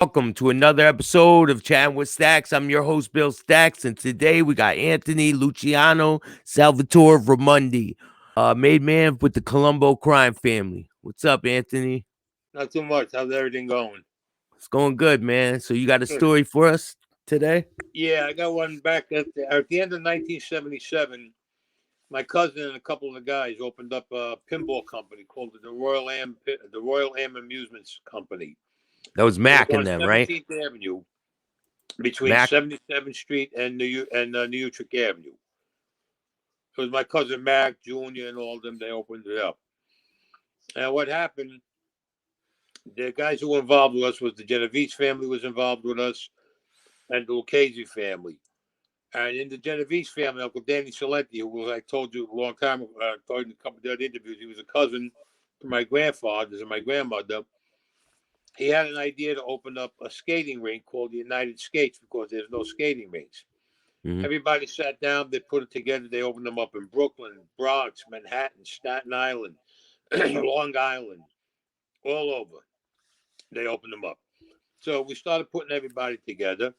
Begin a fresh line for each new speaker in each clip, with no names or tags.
Welcome to another episode of Chattin with Staxx. I'm your host, Bill-Staxx, and today we got Anthony Luciano Salvatore Ramundi, made man with the Colombo crime family. What's up, Anthony?
Not too much. How's everything going?
It's going good, man. So you got a
Good.
story for us today?
Yeah, I got one back at the end of 1977. My cousin and a couple of the guys opened up a pinball company called the Royal Am Amusements Company.
That was
It was
Mac and
on
them, right?
17th Avenue between
Mac.
77th Street and New Utrecht Avenue. It was my cousin Mac Jr. and all of them. They opened it up. And what happened? The guys who were involved with us was the Genovese family was involved with us, and the Lucchese family. And in the Genovese family, Uncle Danny Salenti, who was, I told you a long time ago, told you in a couple of other interviews, he was a cousin to my grandfather's and my grandmother. He had an idea to open up a skating rink called the United Skates because there's no skating rinks.
Mm-hmm.
Everybody sat down, they put it together, they opened them up in Brooklyn, Bronx, Manhattan, Staten Island, Long Island, all over. They opened them up. So we started putting everybody together.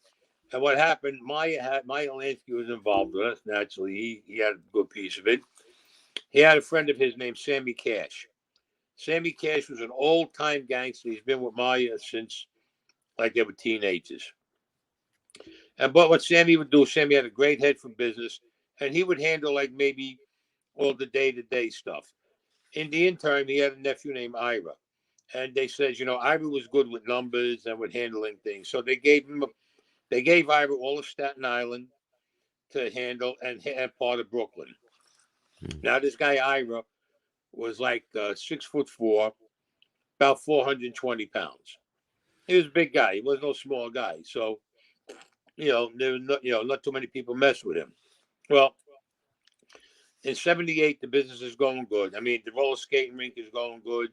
And what happened, Maya Lansky was involved with us, naturally. He had a good piece of it. He had a friend of his named Sammy Cash. Sammy Cash was an old-time gangster. He's been with Maya since, like, they were teenagers. But what Sammy would do, Sammy had a great head for business, and he would handle, like, maybe all the day-to-day stuff. In the interim, he had a nephew named Ira. And they said, Ira was good with numbers and with handling things. So they gave Ira all of Staten Island to handle and part of Brooklyn. Now, this guy Ira was like 6'4", about 420 pounds. He was a big guy. He was no small guy. So, there was not too many people mess with him. Well, in '78, the business is going good. I mean, the roller skating rink is going good.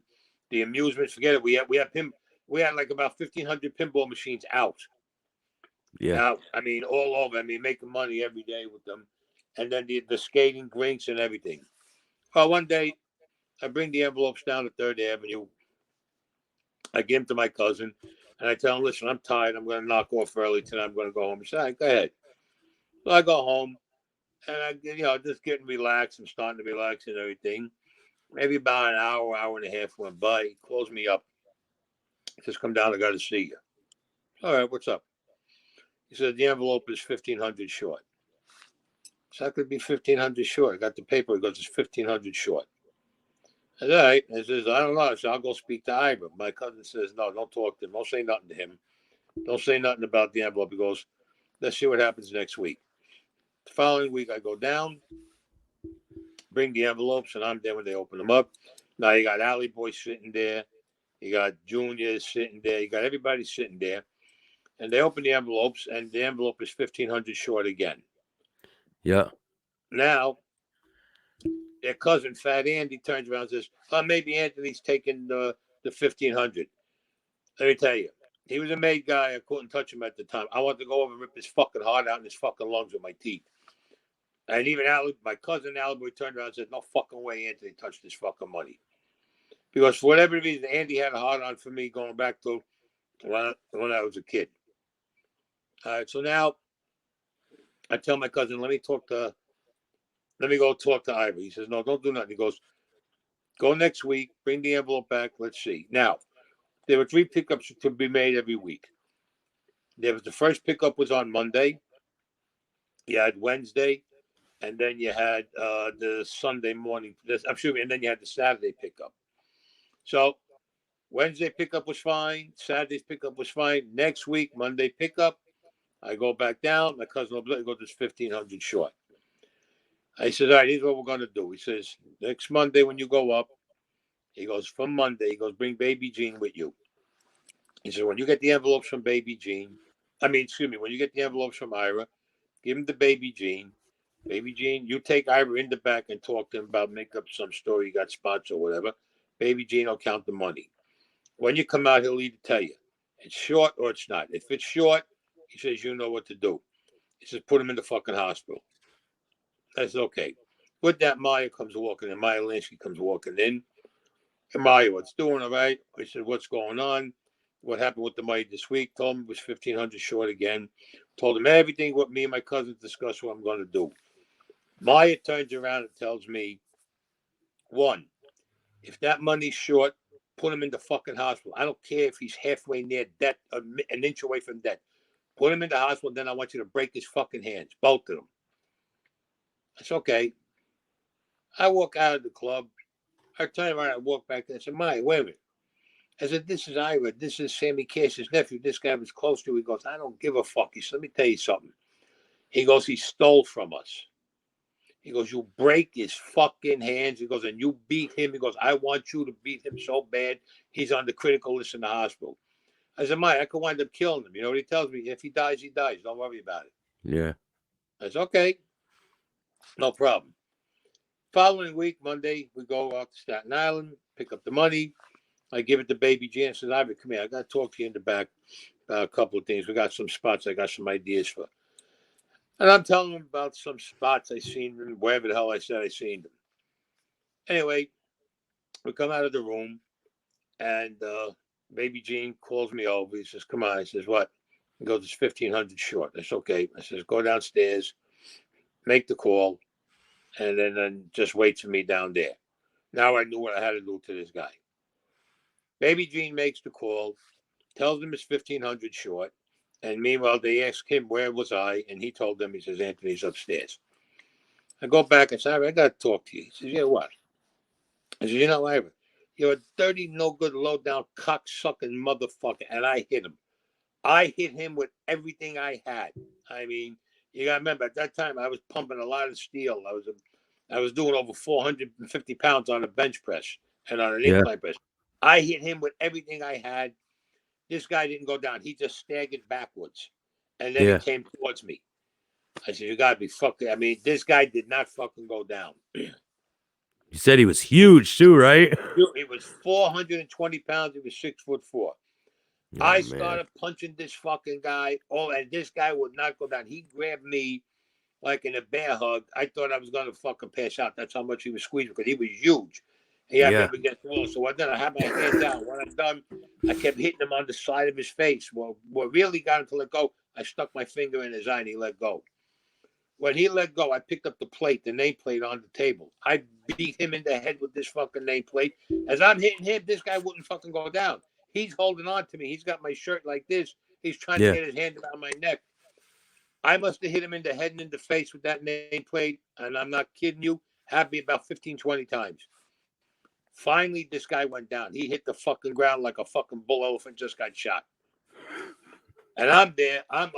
The amusements, forget it. We had like about 1,500 pinball machines out.
Yeah.
Out. I mean, all over. I mean, making money every day with them. And then the skating rinks and everything. Well, one day I bring the envelopes down to Third Avenue. I give them to my cousin, and I tell him, "Listen, I'm tired. I'm going to knock off early tonight. I'm going to go home." He said, "All right, go ahead." So I go home, and just getting relaxed and starting to relax and everything. Maybe about an hour and a half went by. He calls me up. He says, "Come down. I got to see you." All right, what's up? He said, "The envelope is 1,500 short." So I could be 1,500 short. I got the paper. He goes, "It's 1,500 short." I said, "All right." I says, "I don't know." So I'll go speak to Ira. My cousin says, "No, don't talk to him. Don't say nothing to him. Don't say nothing about the envelope." He goes, "Let's see what happens next week." The following week, I go down, bring the envelopes, and I'm there when they open them up. Now you got Alley Boy sitting there. You got Junior sitting there. You got everybody sitting there. And they open the envelopes, and the envelope is 1,500 short again.
Yeah.
Now, their cousin, Fat Andy, turns around and says, "Oh, maybe Anthony's taking the 1,500. Let me tell you, he was a made guy. I couldn't touch him at the time. I wanted to go over and rip his fucking heart out in his fucking lungs with my teeth. And even my cousin Alboy turned around and said, "No fucking way Anthony touched this fucking money." Because for whatever reason, Andy had a hard on for me going back to when I was a kid. All right, so now I tell my cousin, let me go talk to Ivy. He says, "No, don't do nothing." He goes, "Go next week, bring the envelope back, let's see." Now, there were 3 pickups to be made every week. The first pickup was on Monday. You had Wednesday, and then you had the Sunday morning. And then you had the Saturday pickup. So Wednesday pickup was fine. Saturday's pickup was fine. Next week, Monday pickup. I go back down. My cousin will go, "This 1,500 short." I said, "All right, here's what we're going to do." He says, "Next Monday when you go up," he goes, "from Monday," he goes, "bring Baby Jean with you." He said, "When you get the envelopes from Baby Jean, excuse me, when you get the envelopes from Ira, give him to Baby Jean. Baby Jean, you take Ira in the back and talk to him about make up some story you got spots or whatever. Baby Jean will count the money. When you come out, he'll either tell you it's short or it's not. If it's short, he says you know what to do. He says put him in the fucking hospital." I said, "Okay." With that, Maya comes walking in. Maya Lansky comes walking in. "Hey, Maya, what's doing? All right?" I said, "What's going on?" what happened with the money this week. Told him it was 1,500 short again. Told him everything what me and my cousins discussed what I'm going to do. Maya turns around and tells me, one, if that money's short, put him in the fucking hospital. I don't care if he's halfway near death, an inch away from death. Put him in the hospital, then I want you to break his fucking hands, both of them. That's okay. I walk out of the club. I turn around and walk back there. I said, Maya, wait a minute. I said, this is Ira. This is Sammy Cash's nephew. This guy was close to. He goes, I don't give a fuck. He said, let me tell you something. He goes, he stole from us. He goes, you break his fucking hands. He goes, and you beat him. He goes, I want you to beat him so bad. He's on the critical list in the hospital. I said, Mike, I could wind up killing him. You know what he tells me? If he dies, he dies. Don't worry about it.
Yeah.
I said, okay. No problem. Following week, Monday, we go out to Staten Island, pick up the money. I give it to Baby Jan. Says, Ivy, come here. I got to talk to you in the back about a couple of things. We got some spots I got some ideas for. And I'm telling him about some spots I seen them, wherever the hell I said I seen them. Anyway, we come out of the room, and Baby Gene calls me over. He says, come on. He says, what? He goes, it's 1,500 short. That's okay. I says, go downstairs, make the call, and then just wait for me down there. Now I knew what I had to do to this guy. Baby Gene makes the call, tells them it's 1,500 short. And meanwhile, they ask him, where was I? And he told them, he says, Anthony's upstairs. I go back and say, I got to talk to you. He says, yeah, what? I said, you know, Ira, you're a dirty, no good, low down, cocksucking motherfucker. And I hit him. I hit him with everything I had. I mean, you got to remember, at that time, I was pumping a lot of steel. I was doing over 450 pounds on a bench press and on an
Yeah.
incline press. I hit him with everything I had. This guy didn't go down. He just staggered backwards. And then he came towards me. I said, you got to be fucking. I mean, this guy did not fucking go down.
You said he was huge too, right?
He was 420 pounds. He was 6'4". Oh, I started punching this fucking guy. Oh, and this guy would not go down. He grabbed me like in a bear hug. I thought I was going to fucking pass out. That's how much he was squeezing because he was huge. He had me up against the wall. So what then? I had my hand down. When I'm done, I kept hitting him on the side of his face. Well, what really got him to let go, I stuck my finger in his eye and he let go. When he let go, I picked up the plate, the nameplate on the table. I beat him in the head with this fucking nameplate. As I'm hitting him, this guy wouldn't fucking go down. He's holding on to me. He's got my shirt like this. He's trying to get his hand around my neck. I must have hit him in the head and in the face with that nameplate, and I'm not kidding you, had me about 15, 20 times. Finally, this guy went down. He hit the fucking ground like a fucking bull elephant just got shot. And I'm there. I'm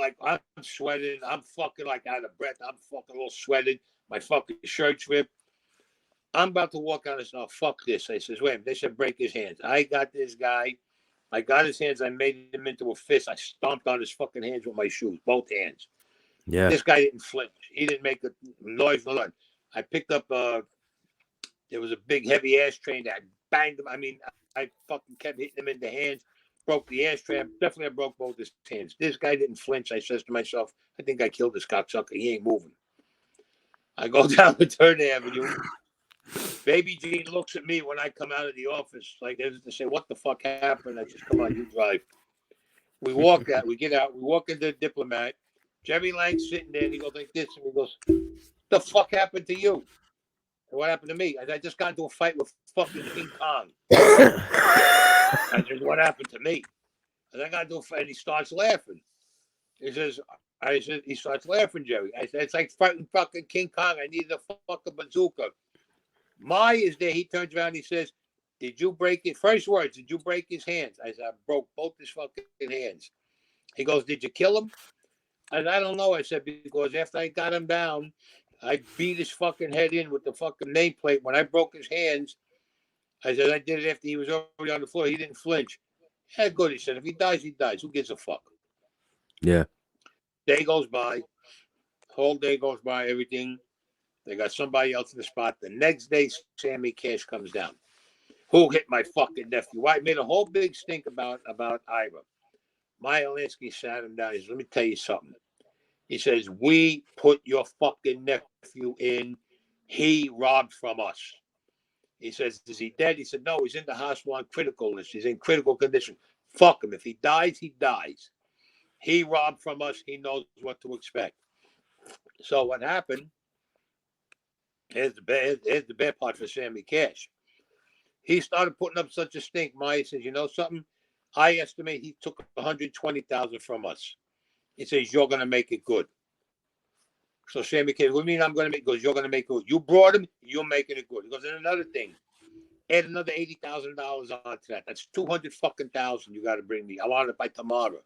sweating. I'm fucking like out of breath. I'm fucking a little sweated. My fucking shirt's ripped. I'm about to walk out and say, oh, fuck this. I says, wait, they said break his hands. I got this guy. I got his hands. I made him into a fist. I stomped on his fucking hands with my shoes, both hands.
Yeah.
This guy didn't flinch. He didn't make a noise. I picked up, there was a big heavy ashtray that I banged him. I mean, I fucking kept hitting him in the hands. Broke the ashtray. Definitely I broke both his hands. This guy didn't flinch. I says to myself, I think I killed this cocksucker. He ain't moving. I go down the 3rd Avenue. Baby Gene looks at me when I come out of the office like as to say, what the fuck happened? I says, come on, you drive. We walk out. We get out. We walk into the Diplomat. Jerry Lang's sitting there and he goes like this. And he goes, the fuck happened to you? And what happened to me? I just got into a fight with fucking King Kong. I said, what happened to me? And I got into a fight and he starts laughing. He starts laughing, Jerry. I said, it's like fighting fucking King Kong. I need a fucking bazooka. Mai is there. He turns around and he says, did you break it? First words, did you break his hands? I said, I broke both his fucking hands. He goes, did you kill him? I said, I don't know. I said, because after I got him down, I beat his fucking head in with the fucking nameplate. When I broke his hands, I said, I did it after he was already on the floor. He didn't flinch. Yeah, good. He said, if he dies, he dies. Who gives a fuck?
Yeah.
Day goes by. Whole day goes by, everything. They got somebody else in the spot. The next day, Sammy Cash comes down. Who hit my fucking nephew? I made a whole big stink about Ira. Maya Lansky sat him down. He says, let me tell you something. He says, we put your fucking nephew in. He robbed from us. He says, is he dead? He said, no, he's in the hospital on critical list. He's in critical condition. Fuck him. If he dies, he dies. He robbed from us. He knows what to expect. So what happened? Here's the bad part for Sammy Cash. He started putting up such a stink. Maya says, you know something? I estimate he took 120,000 from us. He says, you're going to make it good. So Sammy Cash, what do you mean I'm going to make it good? You're going to make it good. You brought him, you're making it good. He goes, and another thing, add another $80,000 onto that. That's 200 fucking thousand you got to bring me. I want it by tomorrow.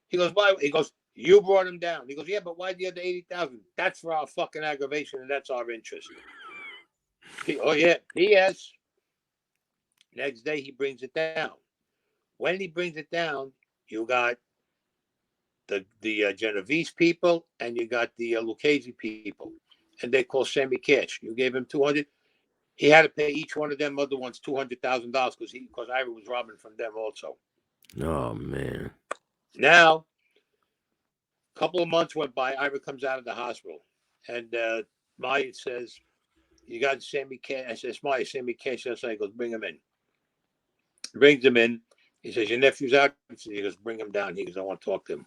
He goes, why? He goes, you brought him down. He goes, yeah, but why the other 80,000? That's for our fucking aggravation, and that's our interest. Oh yeah, he has. Next day he brings it down. When he brings it down, you got the Genovese people and you got the Lucchese people, and they call Sammy Cash. You gave him 200. He had to pay each one of them other ones $200,000 because Ira was robbing from them also.
Oh man.
Now, a couple of months went by. Ira comes out of the hospital, and Maya says, "You got Sammy Cash." I says, "Maya, Sammy Cash." He goes, "Bring him in." Brings him in. He says, "Your nephew's out." He goes, "Bring him down." He goes, "I want to talk to him."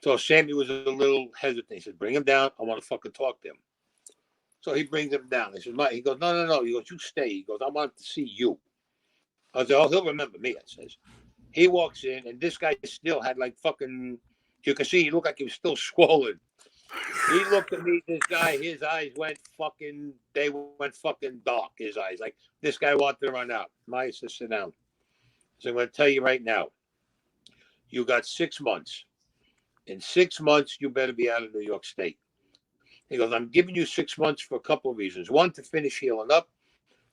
So Sammy was a little hesitant. He said, "Bring him down. I want to fucking talk to him." So he brings him down. He says, "Mike," he goes, "No." He goes, "You stay." He goes, "I want to see you." I said, "Oh, he'll remember me." I says. He walks in, and this guy still had like fucking. You can see he looked like he was still swollen. He looked at me. This guy, his eyes went fucking. They went fucking dark. His eyes, like this guy wanted to run out. Maya says, "Sit down." So I'm going to tell you right now. You got 6 months. In 6 months, you better be out of New York State. He goes, "I'm giving you 6 months for a couple of reasons. One, to finish healing up.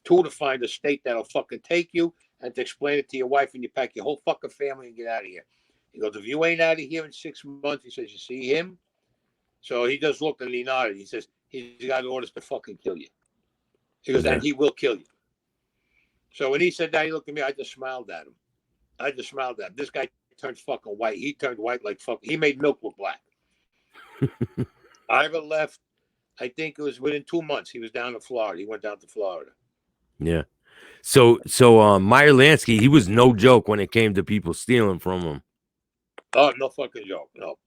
Two, to find a state that'll fucking take you, and to explain it to your wife, and you pack your whole fucking family and get out of here." He goes, "If you ain't out of here in 6 months," he says, "you see him?" So he just looked and he nodded. He says, "He's got orders to fucking kill you." He goes, "And he will kill you." So when he said that, he looked at me. I just smiled at him. This guy turns fucking white. He turned white like fuck. He made milk look black. Ira left. I think it was within 2 months. He was down in Florida. He went down to Florida.
Yeah. So Meyer Lansky, he was no joke when it came to people stealing from him.
Oh, no fucking joke. No.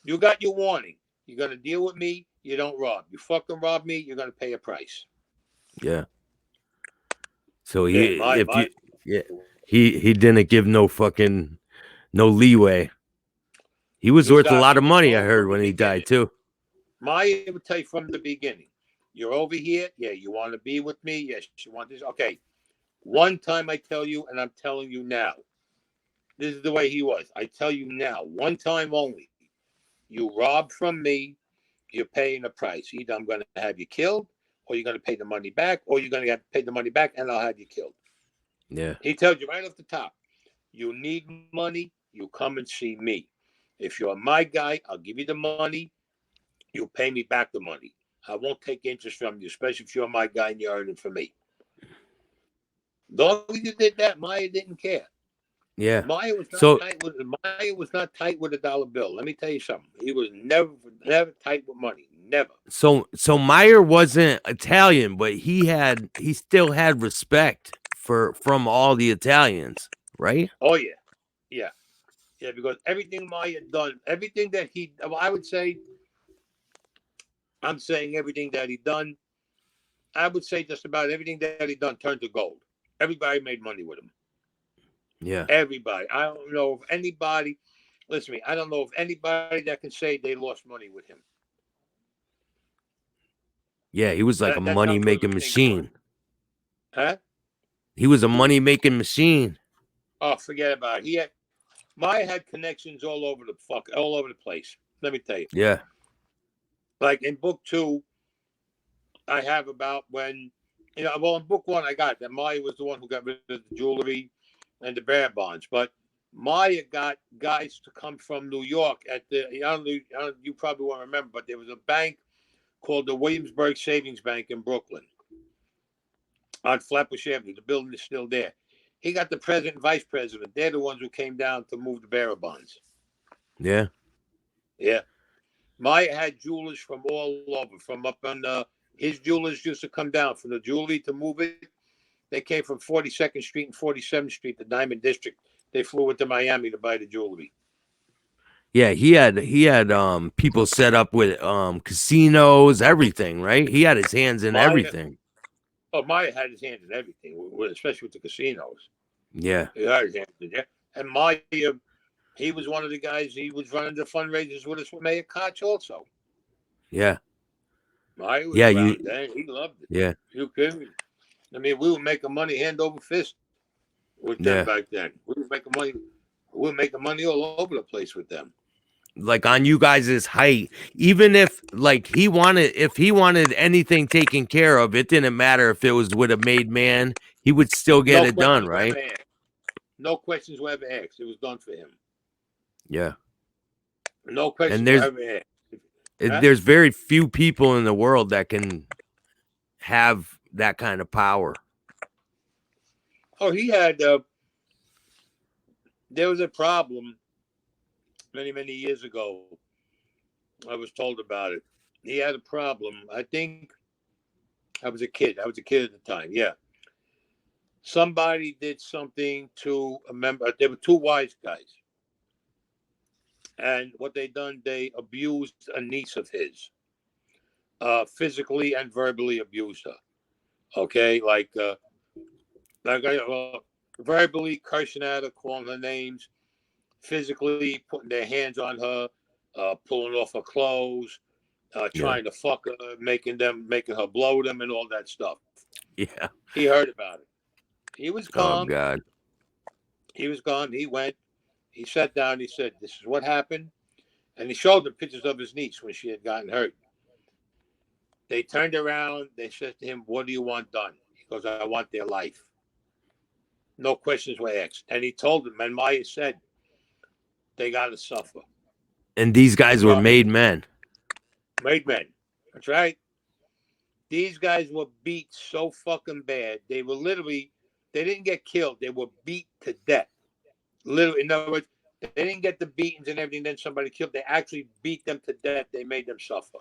You got your warning. You're gonna deal with me, you don't rob. You fucking rob me, you're gonna pay a price.
Yeah. So
Yeah,
he didn't give no leeway. He was
you
worth a
got
lot
he
of
was
money, I
told
heard,
from the
when he died
beginning.
too.
Maya would tell you from the beginning. You're over here, yeah, you want to be with me? Yes, you want this. Okay. One time I tell you, and I'm telling you now. This is the way he was. I tell you now, one time only. You rob from me, you're paying a price. Either I'm going to have you killed, or you're going to pay the money back, or you're going to have to pay the money back, and I'll have you killed.
Yeah.
He tells you right off the top, you need money, you come and see me. If you're my guy, I'll give you the money. You pay me back the money. I won't take interest from you, especially if you're my guy and you're earning for me. Long as you did that, Maya didn't care.
Yeah.
Maya was not
So
tight with Maya was not tight with a dollar bill. Let me tell you something. He was never tight with money. Never.
so Meyer wasn't Italian, but he still had respect from all the Italians, right?
Oh yeah, yeah, yeah. Because everything Maya done, everything that he, I would say, I'm saying everything that he done. I would say just about everything that he done turned to gold. Everybody made money with him.
Yeah.
Everybody. I don't know of anybody. Listen to me. I don't know of anybody that can say they lost money with him.
Yeah, he was like a
That's how
money
good of
making
a thing he was.
machine.
Huh?
He was a money making machine.
Oh, forget about it. Maya had connections all over the place. Let me tell you.
Yeah.
Like in book 2, I have about when well, in book 1 I got that Maya was the one who got rid of the jewelry and the bear bonds, but Maya got guys to come from New York at the you probably won't remember, but there was a bank called the Williamsburg Savings Bank in Brooklyn on Flatbush Avenue. The building is still there. He got the president and vice president. They're the ones who came down to move the bearer bonds.
Yeah.
Yeah. Maya had jewelers from all over, from up on his jewelers used to come down from the jewelry to move it. They came from 42nd Street and 47th Street, the Diamond District. They flew into Miami to buy the jewelry.
Yeah, he had people set up with casinos, everything, right? He had his hands in
Maya,
everything.
Maya had his hands in everything, especially with the casinos.
Yeah.
He had his hands in there. And Maya, he was one of the guys. He was running the fundraisers with us with Mayor Koch also.
Yeah.
Maya was
Yeah,
around then. He loved it.
yeah.
You kidding me? I mean, we were making money hand over fist with them
Yeah.
back then. We were making money. We were making money all over the place with them.
Like on you guys' height, even if like if he wanted anything taken care of, it didn't matter if it was with a made man, he would still get it done, right?
No questions were ever asked. It was done for him.
Yeah.
No questions
And
were ever asked.
there's very few people in the world that can have that kind of power.
Oh, he had. There was a problem many years ago. I was told about it. He had a problem. I think I was a kid. I was a kid at the time. Yeah. Somebody did something to a member. There were two wise guys. And what they done, they abused a niece of his. Physically and verbally abused her. Okay? Like verbally cursing at her, calling her names, physically putting their hands on her, pulling off her clothes, trying to fuck her, making her blow them, and all that stuff.
Yeah.
He heard about it. He was calm.
Oh God.
He was gone. He went. He sat down. He said, "This is what happened," and he showed them pictures of his niece when she had gotten hurt. They turned around. They said to him, "What do you want done?" He goes, "I want their life." No questions were asked. And he told them, and Maya said, they got to suffer.
And these guys were made men.
Made men. That's right. These guys were beat so fucking bad. They were literally, they didn't get killed. They were beat to death. Literally, in other words, they didn't get the beatings and everything, then somebody killed. They actually beat them to death. They made them suffer.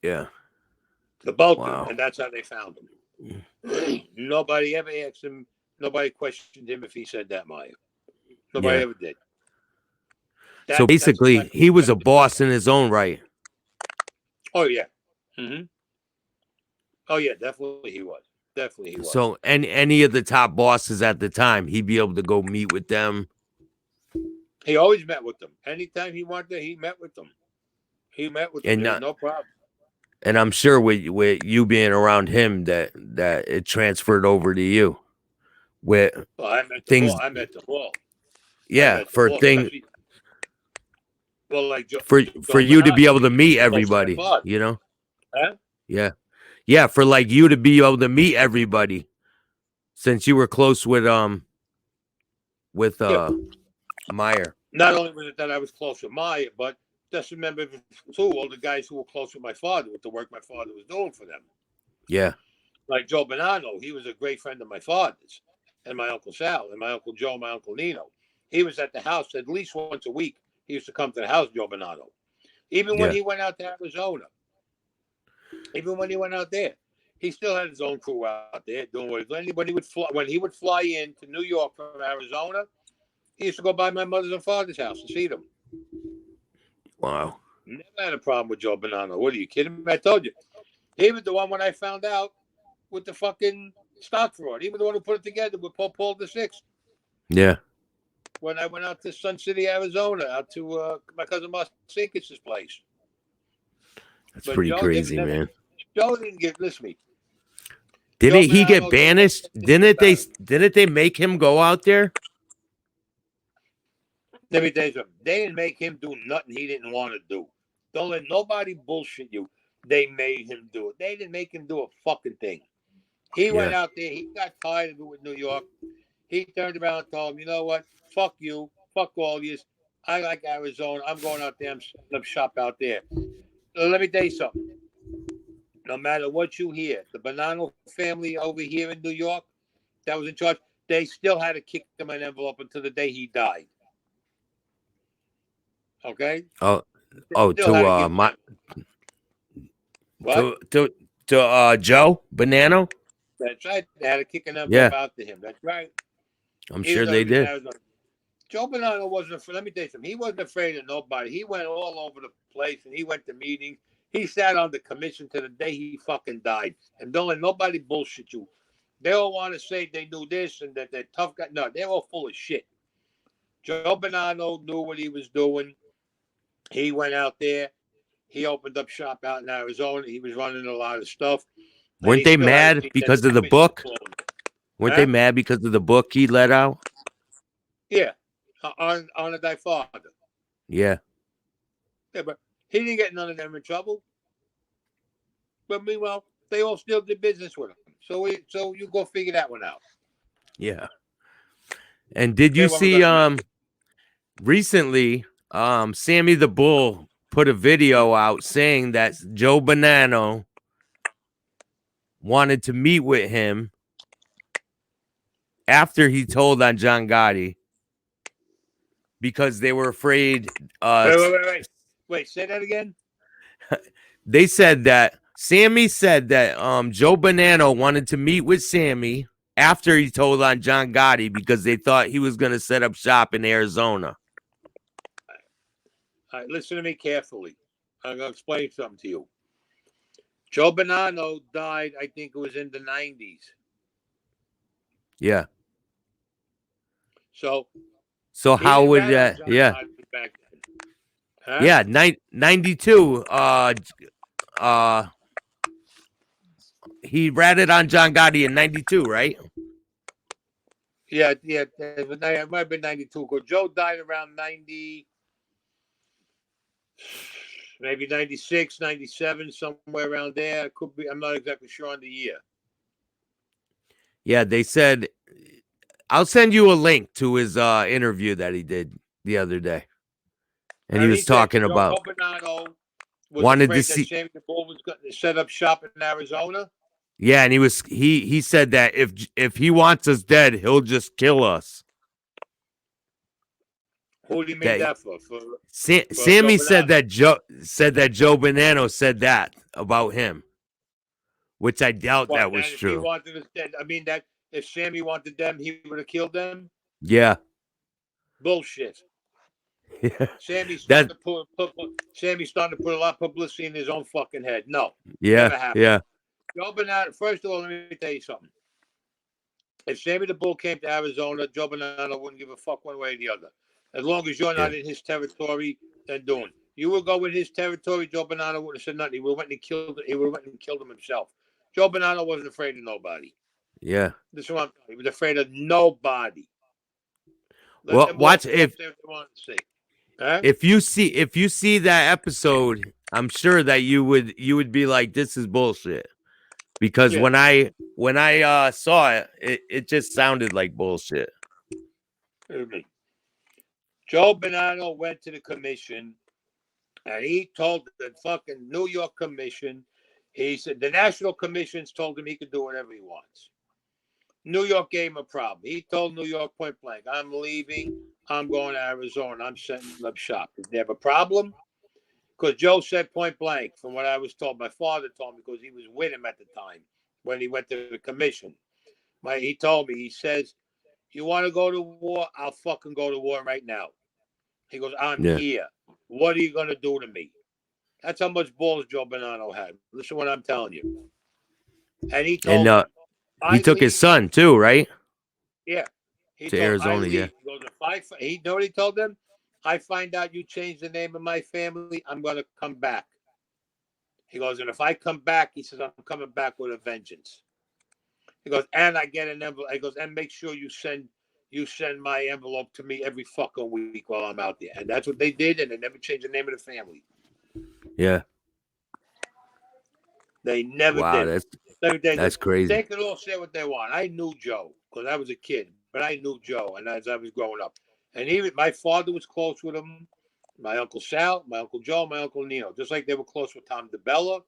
Yeah.
The both of them. And that's how they found them. Nobody ever asked him. Nobody questioned him if he said that, Maya. Nobody ever did.
So basically, he was a boss in his own right.
Oh, yeah. Mm-hmm. Oh, yeah, definitely he was. Definitely he was.
So any of the top bosses at the time, he'd be able to go meet with them.
He always met with them. Anytime he wanted, he met with them. He met with them. No problem.
And I'm sure with you being around him, that it transferred over to you. With
I met
things,
I met them all.
Yeah, for things.
Well, like
for you to be able to meet everybody, you know.
Huh?
Yeah, for like you to be able to meet everybody, since you were close with Meyer.
Not only was it that I was close with Meyer, but just remember too all the guys who were close with my father, with the work my father was doing for them.
Yeah.
Like Joe Bonanno, he was a great friend of my father's, and my Uncle Sal, and my Uncle Joe, and my Uncle Nino. He was at the house at least once a week. He used to come to the house, Joe Bonanno. Even when he went out to Arizona, even when he went out there, he still had his own crew out there doing what he was. Anybody would fly when he would fly in to New York from Arizona. He used to go by my mother's and father's house and see them.
Wow.
Never had a problem with Joe Bonanno. What are you kidding me? I told you. He was the one when I found out with the fucking stock fraud. He was the one who put it together with Paul VI.
Yeah.
When I went out to Sun City, Arizona, out to my cousin Marcinkus' place.
That's pretty crazy, man.
Joe didn't get, listen to me.
Didn't he get banished? Didn't they make him go out there?
Let me tell you something. They didn't make him do nothing he didn't want to do. Don't let nobody bullshit you. They made him do it. They didn't make him do a fucking thing. He went out there. He got tired of it with New York. He turned around and told him, you know what? Fuck you. Fuck all yous. I like Arizona. I'm going out there. I'm setting up shop out there. So let me tell you something. No matter what you hear, the Bonanno family over here in New York that was in charge, they still had to kick him an envelope until the day he died. Okay?
To Joe Bonanno?
That's right. They had to kick an
Yeah,
envelope out to him. That's right.
I'm
He
sure
was
they
already in
did.
Arizona. Joe Bonanno wasn't afraid. Let me tell you something. He wasn't afraid of nobody. He went all over the place and he went to meetings. He sat on the commission to the day he fucking died. And don't let nobody bullshit you. They all want to say they knew this and that they're tough guys. No, they're all full of shit. Joe Bonanno knew what he was doing. He went out there. He opened up shop out in Arizona. He was running a lot of stuff. And
Weren't
he
they
still had a
mad
seat that the
because of the
commission
book?
closed.
Weren't they
Huh?
mad because of the book he let out?
Yeah. On thy father.
Yeah,
Yeah, but he didn't get none of them in trouble. But meanwhile, they all still did business with him. So you go figure that one out.
yeah. And did
Okay,
you
when we
see
gonna meet?
recently Sammy the Bull put a video out saying that Joe Bonanno wanted to meet with him after he told on John Gotti because they were afraid
Wait, say that again.
they said that Sammy said that Joe Bonanno wanted to meet with Sammy after he told on John Gotti because they thought he was going to set up shop in Arizona.
All right, listen to me carefully. I'm gonna explain something to you. Joe Bonanno died, I think it was in the 90s.
Yeah.
So
So
he
how
didn't
would
rat on John
yeah.
Gotti back then. Huh?
Yeah, 92 he ratted on John Gotti in 92, right?
Yeah, it might have been 92. Because Joe died around 90, maybe 96, 97, somewhere around there. It could be. I'm not exactly sure on the year.
Yeah, they said I'll send you a link to his interview that he did the other day. And he
And
was
he said
talking
Joe
about
Bonanno was
wanted to
afraid that
see
Sammy the Bull was going to set up shop in Arizona.
yeah, and he said that if he wants us dead, he'll just kill us.
Who do you mean
That
that for Joe
Sammy
Bonanno?
said that Joe Bonanno said that about him, which I doubt
What?
that was
That if he
true.
wanted us dead, I mean that if Sammy wanted them, he would have killed them.
Yeah.
Bullshit.
Yeah.
Sammy's
That
starting to Sammy's starting to put a lot of publicity in his own fucking head. No,
yeah,
never happened.
yeah.
Joe Bonanno. First of all, let me tell you something. If Sammy the Bull came to Arizona, Joe Bonanno wouldn't give a fuck one way or the other. As long as you're
Yeah.
not in his territory, then doing. You would go in his territory, Joe Bonanno wouldn't have said nothing. He would have went and killed. He would have went and killed him himself. Joe Bonanno wasn't afraid of nobody.
Yeah.
This is what I'm telling you. He was afraid of nobody. Let
Well,
them all
watch
talk there if they want to say. Huh?
if you see that episode, I'm sure that you would be like, this is bullshit. Because
Yeah.
when I saw it just sounded like bullshit.
Joe Bonanno went to the commission and he told the fucking New York commission, he said the national commissions told him he could do whatever he wants. New York gave him a problem. He told New York point blank, I'm leaving. I'm going to Arizona. I'm setting up shop. Did they have a problem? Because Joe said point blank, from what I was told, my father told me because he was with him at the time when he went to the commission. He told me, he says, you want to go to war? I'll fucking go to war right now. He goes, I'm
Yeah.
here. What are you going to do to me? That's how much balls Joe Bonanno had. Listen to what I'm telling you. And he
And
told him,
he
I
took his
leave.
son too, right?
Yeah. He
To
told, I
Arizona, yeah.
leave. He goes, he know what he told them? I find out you changed the name of my family, I'm going to come back. He goes, and if I come back, he says, I'm coming back with a vengeance. He goes, and I get an envelope. He goes, and make sure you send my envelope to me every fucking week while I'm out there. And that's what they did, and they never changed the name of the family.
Yeah.
They never
Wow,
did.
that's crazy.
They could all say what they want. I knew Joe because I was a kid, but I knew Joe, and as I was growing up, and my father was close with him. My Uncle Sal, my Uncle Joe, my Uncle Nino, just like they were close with Tom DeBella.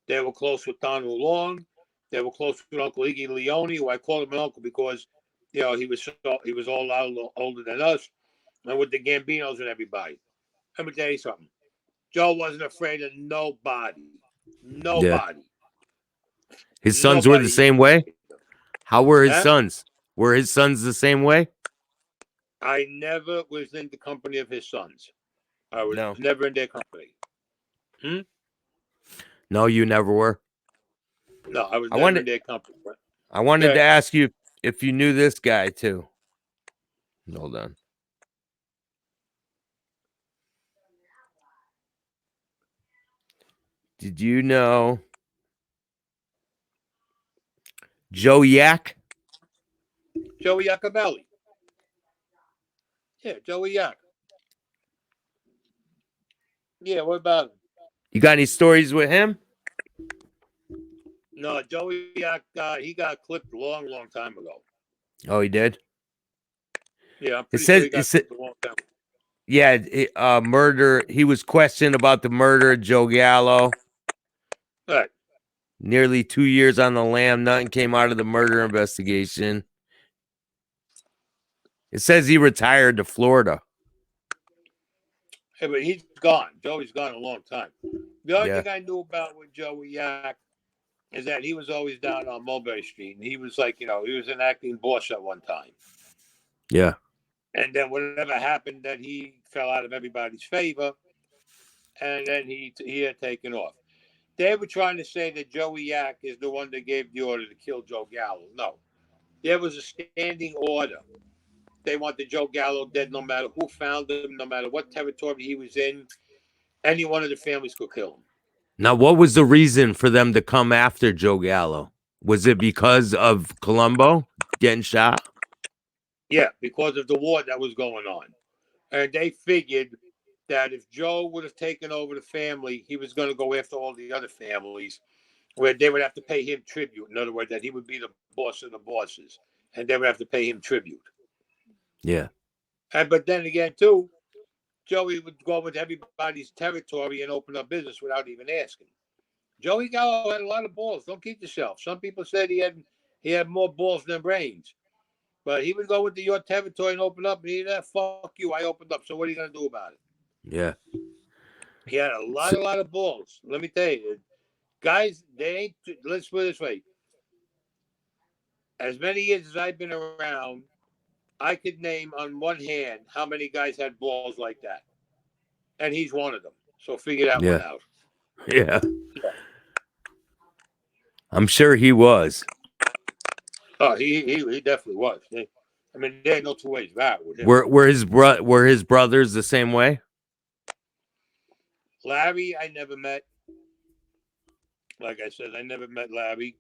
They were close with Don Long. They were close with Uncle Iggy Leone, who I called him an uncle because, he was all a little older than us, and with the Gambinos and everybody. Let me tell you something. Joe wasn't afraid of nobody.
Yeah.
Nobody.
His sons were the
Nobody
same
even
way?
paid them.
How were his
Huh?
sons? Were his sons the same way?
I never was in the company of his sons. I was
No.
never in their company. Hmm?
No, you never were.
No, I was
I
never in
wanted
their company.
I wanted to
Yeah.
ask you if you knew this guy too. Hold on. Did you know Joe Yak?
Joey Yacovelli. Yeah, Joey Yak. Yeah, what about him?
You got any stories with him?
No, Joey Yak, he got clipped a long, long time ago.
Oh, he did.
Yeah, I'm
It
pretty sure
says
he
it
got
said
clipped a long time ago.
yeah, murder. He was questioned about the murder of Joe Gallo.
All right.
Nearly 2 years on the lam. Nothing came out of the murder investigation. It says he retired to Florida.
Hey, but he's gone. Joey's gone a long time. The only
Yeah,
thing I knew about with Joey Yak is that he was always down on Mulberry Street, and he was like, he was an acting boss at one time.
yeah.
And then whatever happened, that he fell out of everybody's favor, and then he had taken off. They were trying to say that Joey Yak is the one that gave the order to kill Joe Gallo. No, there was a standing order. They wanted Joe Gallo dead, no matter who found him, no matter what territory he was in. Any one of the families could kill him.
Now, what was the reason for them to come after Joe Gallo? Was it because of Colombo getting shot?
Yeah, because of the war that was going on. And they figured that if Joe would have taken over the family, he was going to go after all the other families, where they would have to pay him tribute. In other words, that he would be the boss of the bosses, and they would have to pay him tribute.
Yeah,
But then again, too, Joey would go into everybody's territory and open up business without even asking. Joey Gallo had a lot of balls. Don't kid yourself. Some people said he had more balls than brains. But he would go into your territory and open up, and he'd fuck you. I opened up. So what are you gonna do about it?
yeah.
He had a lot,
So,
a lot of balls. Let me tell you, guys. They ain't. Let's put it this way: as many years as I've been around, I could name on one hand how many guys had balls like that, and he's one of them. So figure that one
yeah,
out.
yeah.
Yeah.
I'm sure he was.
Oh, he definitely was. I mean, there ain't no two ways about it with him.
Were his brothers the same way?
Larry, I never met. Like I said, I never met Larry,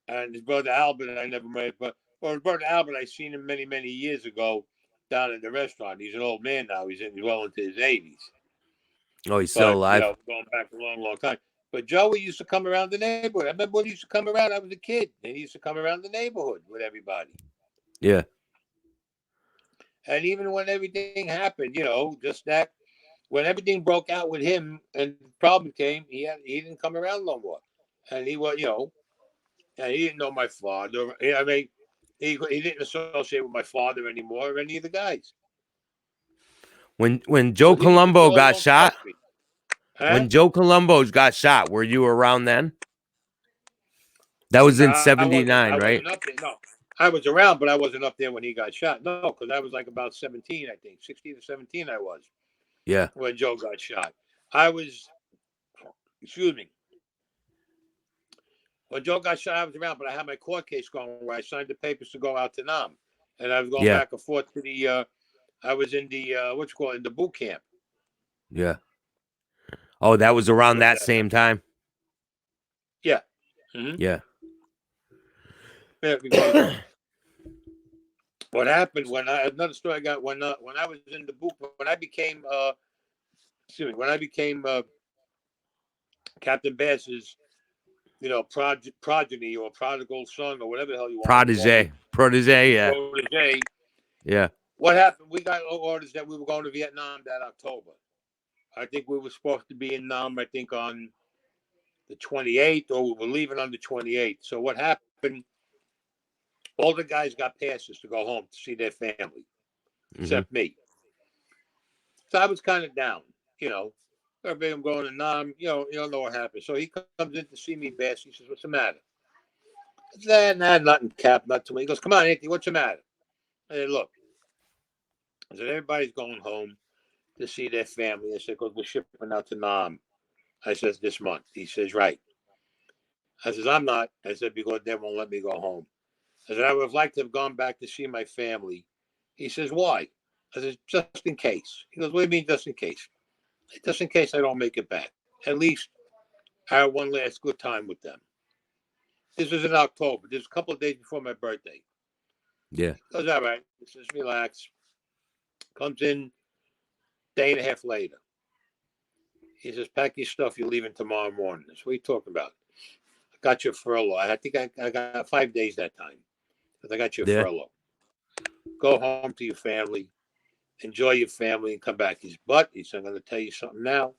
and his brother Albert, I never met. His brother Albert, I seen him many, many years ago down at the restaurant. He's an old man now. He's well into his 80s.
Oh, he's still
But
alive.
going back a long, long time. But Joey used to come around the neighborhood. I remember when he used to come around. I was a kid, and he used to come around the neighborhood with everybody.
Yeah,
And even when everything happened, just that when everything broke out with him and the problem came, he didn't come around no more. And he was, and he didn't know my father. I mean, he didn't associate with my father anymore or any of the guys.
when
So
Joe
he was just
Colombo
all
got
alone
shot,
country. Huh?
when Joe Colombo got shot, were you around then? That was
No,
in
I wasn't. I
'79,
wasn't
right?
up there. No, I was around, but I wasn't up there when he got shot. No, because I was like about 17, I think, 16 or 17. I was
Yeah,
when Joe got shot. I was, excuse me, when Joe got shot. I was around, but I had my court case going where I signed the papers to go out to Nam, and I was going
yeah,
back and forth to the. I was in the what's called in the boot camp.
yeah. Oh, that was around
When
that
that
same
happened.
time.
Yeah. Mm-hmm.
Yeah,
Yeah, because what happened when another story I got when I was in the boot when I became excuse me when I became Captain Bass's progeny or prodigal son or whatever the hell you want to call me
protege. Yeah,
protege.
yeah,
What happened? We got orders that we were going to Vietnam that October. I think we were supposed to be in Nam. I think on the 28th, or we were leaving on the 28th. So what happened? All the guys got passes to go home to see their family,
hmm
except me. So I was kind of down, you know. I'm going to Nam, you don't know what happened. So he comes in to see me, Bass. He says, "What's the matter?" I said, nah, nothing, Cap, not too much. He goes, come on, Anthony, what's the matter? I said, look. I said, everybody's going home to see their family. I said, because we're shipping out to Nam. I says, this month. He says, right. I says, I'm not. I said, because they won't let me go home. I said, I would have liked to have gone back to see my family. He says, why? I said, just in case. He goes, what do you mean, just in case? Just in case I don't make it back. At least I had one last good time with them. This was in October. This was a couple of days before my birthday.
Yeah.
He goes, all right. He says, relax. Comes in day and a half later. He says, pack your stuff. You're leaving tomorrow morning. That's what he talking about. I got your furlough. I think I got 5 days that time. Because I got your
Yeah.
furlough. Go home to your family. Enjoy your family and come back. He said, I'm going to tell you something now.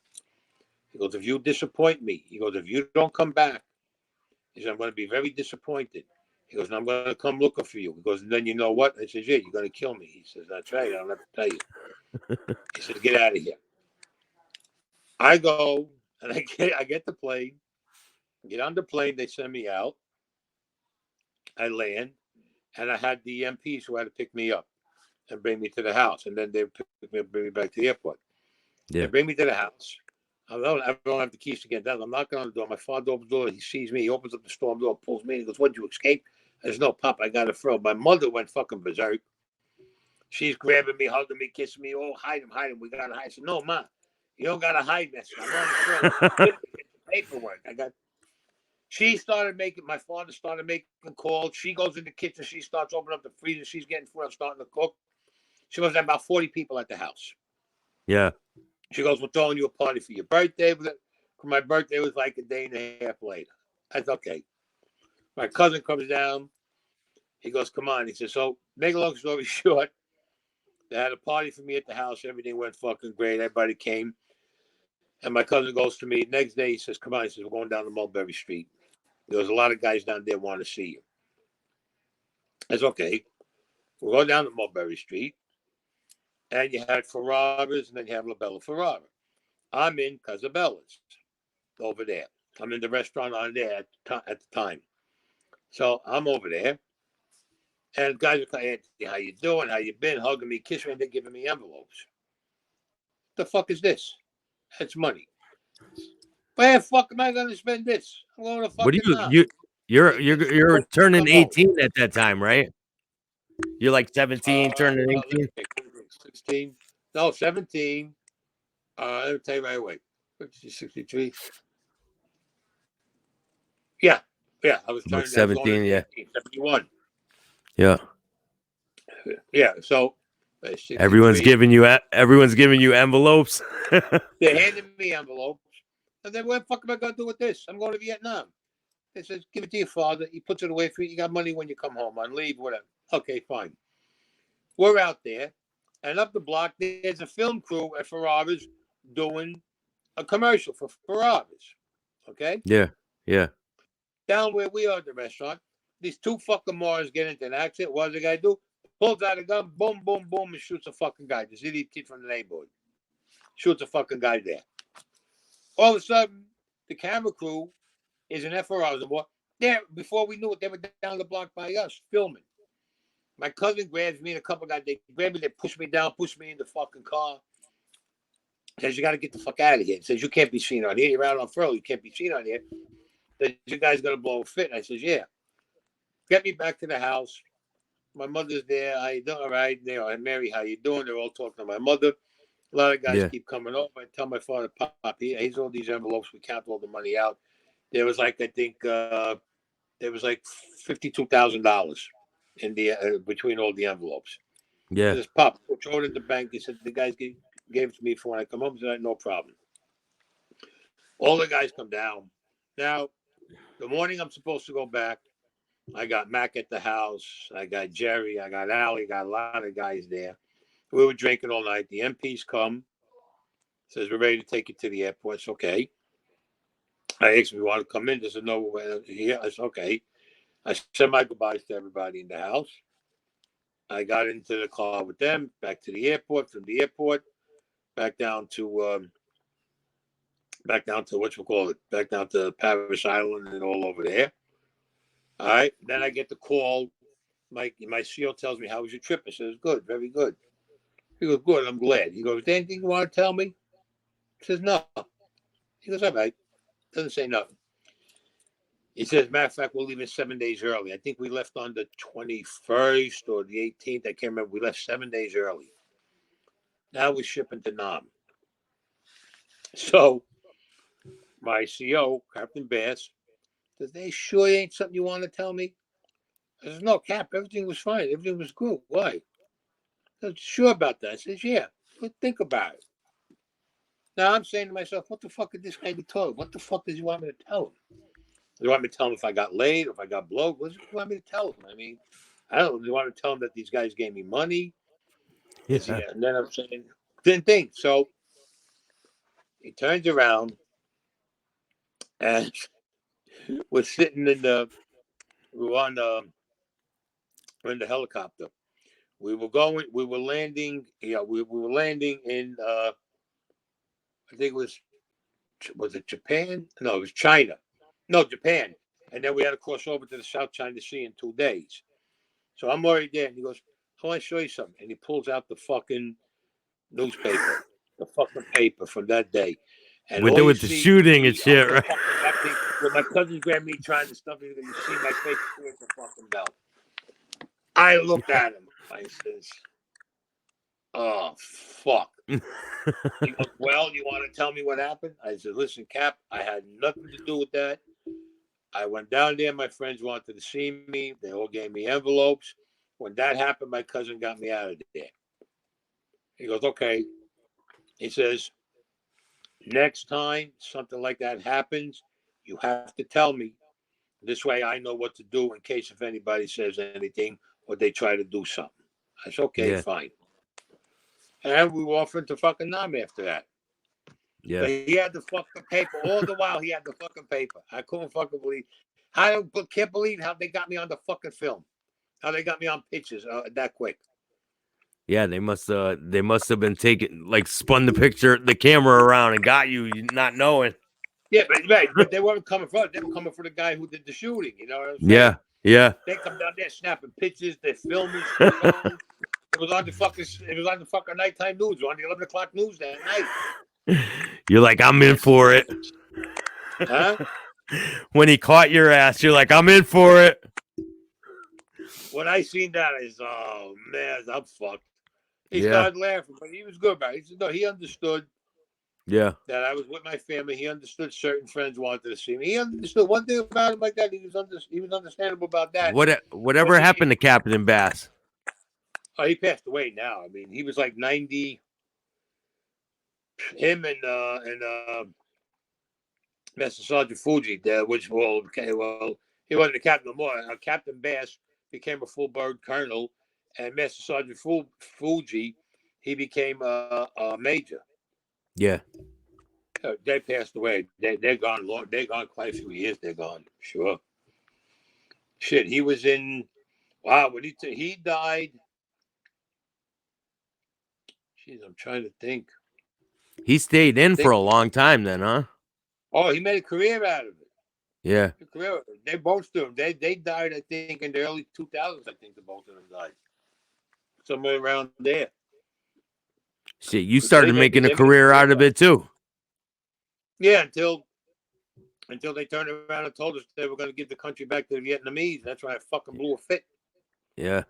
He goes, if you disappoint me, he goes, if you don't come back, he said, I'm going to be very disappointed. He goes, and I'm going to come looking for you. He goes, and then you know what? I says, yeah, you're going to kill me. He says, that's right. I don't have to tell you. He says, get out of here. I go and I get the plane, get on the plane. They send me out. I land, and I had the MPs who had to pick me up and bring me to the house, and then they pick me up, bring me back to the airport.
Yeah.
They bring me to the house. I don't have the keys to get down. I'm knocking on the door. My father opens the door. He sees me. He opens up the storm door, pulls me in. He goes, "What'd you escape?" I said, "No, Pop, I got a throw." My mother went fucking berserk. She's grabbing me, hugging me, kissing me. Oh, hide him, hide him. We gotta hide. I said, "No, Ma, you don't gotta hide this. I'm on the throw. Get the paperwork. I got." She started making. My father started making calls. She goes in the kitchen. She starts opening up the freezer. She's getting food. I'm starting to cook. She must have about 40 people at the house.
Yeah.
She goes, "We're throwing you a party for your birthday." My birthday was like a day and a half later. I said, okay. My cousin comes down. He goes, come on. He says, so make a long story short, they had a party for me at the house. Everything went fucking great. Everybody came. And my cousin goes to me next day. He says, come on. He says, we're going down to Mulberry Street. There's a lot of guys down there want to see you. I said, okay. We'll go down to Mulberry Street. And you had Ferraras, and then you have La Bella Ferrara. I'm in Casabella's over there. I'm in the restaurant on there at the time. So I'm over there. And guys are like, Anthony, how you doing? How you been? Hugging me, kissing me, and they're giving me envelopes. The fuck is this? That's money. Where the fuck am I going to spend this? I'm going to
What do
fucking
you you're
It's
you're turning
come home.
18 at that time, right? You're like 17, turning
Let
18.
me think. 16. No, 17. Let me tell you right away. 63. Yeah. Yeah. I was
About
turning, I was going
17,
to
yeah.
18, 71.
Yeah.
Yeah. So
Everyone's
63.
giving you envelopes.
They're handing me envelopes. And then what the fuck am I going to do with this? I'm going to Vietnam. They says, give it to your father. He puts it away for you. You got money when you come home on leave, whatever. Okay, fine. We're out there. And up the block, there's a film crew at Ferraris doing a commercial for Ferraris. Okay?
Yeah. Yeah.
Down where we are at the restaurant, these two fucking Mars get into an accident. What does the guy do? Pulls out a gun, boom, boom, boom, and shoots a fucking guy. This idiot kid from the neighborhood. Shoots a fucking guy there. All of a sudden, the camera crew is in FRRs and what? There, before we knew it, they were down the block by us filming. My cousin grabs me and a couple of guys. They grab me, they push me down, push me in the fucking car. Says, you got to get the fuck out of here. Says, you can't be seen on here. You're out on furlough. You can't be seen on here. Says, you guys got to blow a fit. And I says, yeah. Get me back to the house. My mother's there. How you doing? All right. They are, Mary, how you doing? They're all talking to my mother. A lot of guys
Yeah.
keep coming over. I tell my father, Pop, here's all these envelopes. We count all the money out. There was like, I think, there was like $52,000 in the between all the envelopes.
Yeah.
He says, Pop, throw it in the bank. He said, the guys gave it to me for when I come home. He said, no problem. All the guys come down. Now, the morning I'm supposed to go back, I got Mac at the house. I got Jerry. I got Allie. Got a lot of guys there. We were drinking all night. The MPs come. Says, we're ready to take you to the airport. It's okay. I asked if we want to come in. They said, no, we're here. I said, okay. I said my goodbyes to everybody in the house. I got into the car with them, back to the airport, from the airport, back down to what you call it, back down to Paris Island and all over there. All right. Then I get the call. My CO tells me, "How was your trip?" I says, "Good, very good." He goes, "Good, I'm glad." He goes, "Anything you want to tell me?" I says, "No." He goes, "All right." Doesn't say nothing. He says, "Matter of fact, we're leaving 7 days early. I think we left on the 21st or the 18th. I can't remember. We left 7 days early. Now we're shipping to Nam." So my CO, Captain Bass, says, "They sure ain't something you want to tell me?" I says, "No, Cap, everything was fine. Everything was good. Why?" He says, "Sure about that?" I says, "Yeah. But think about it." Now I'm saying to myself, what the fuck did this guy be told? What the fuck does he want me to tell him? Do you want me to tell him if I got laid or if I got blowed? What does he want me to tell him? I mean, I don't know. Do you want me to tell him that these guys gave me money? Is he?
Yeah.
And then I'm saying, didn't think. So he turns around and we're sitting in the, we were on we're in the helicopter. We were landing, we were landing in, I think was it Japan? No, it was China. No, Japan. And then we had to cross over to the South China Sea in 2 days. So I'm already there. And he goes, "I want to show you something." And he pulls out the fucking newspaper, the fucking paper from that day. And
With
all you
the
see is
shooting and
me up
shit,
the
right?
fucking that thing with my cousin grabbed me trying to stuff it. You see my face towards the fucking belt. I looked at him. I says, "Oh, fuck." He goes, "Well, you want to tell me what happened?" I said, "Listen, Cap, I had nothing to do with that. I went down there. My friends wanted to see me. They all gave me envelopes. When that happened, my cousin got me out of there." He goes, "Okay." He says, "Next time something like that happens, you have to tell me. This way I know what to do in case if anybody says anything or they try to do something." I said, "Okay,
Yeah.
fine." And we were off into fucking Nam after that.
Yeah.
But he had the fucking paper. All the while, he had the fucking paper. I couldn't fucking believe. I can't believe how they got me on the fucking film. How they got me on pictures that quick.
Yeah, they must have been taking like spun the camera around and got you not knowing.
Yeah, but they weren't coming for us. They were coming for the guy who did the shooting. You know what I'm saying?
Yeah. Yeah.
They come down there snapping pictures. They're filming shit on. It was on the fucking. It was on the fucking nighttime news. On the 11 o'clock news that night.
You're like, I'm in for it.
Huh?
When he caught your ass, you're like, I'm in for it.
When I seen that, I said, "Oh man, I'm fucked." He
Yeah.
started laughing, but he was good about it. He said, "No, he understood
Yeah.
that I was with my family. He understood certain friends wanted to see me. He understood one thing about him like that. He was understandable about that. Was
Whatever happened to Captain Bass?
he passed away now. I mean, he was like 90. Him and Master Sergeant Fuji, which he wasn't a captain no more. Captain Bass became a full bird colonel, and Master Sergeant Fuji, he became a major.
Yeah.
They passed away. They're gone long. They're gone quite a few years. They're gone. Sure. Shit. He was in. Wow. When he died. Jeez, I'm trying to think.
He stayed
I
in for
think.
a long time then, huh?
Oh, he made a career out of it.
Yeah.
They both do. They died. I think in the early 2000s. I think the both of them died. Somewhere around there.
Shit, you
But
started making a career out of it too.
Yeah, until they turned around and told us they were going to give the country back to the Vietnamese. That's when I fucking blew a fit.
Yeah.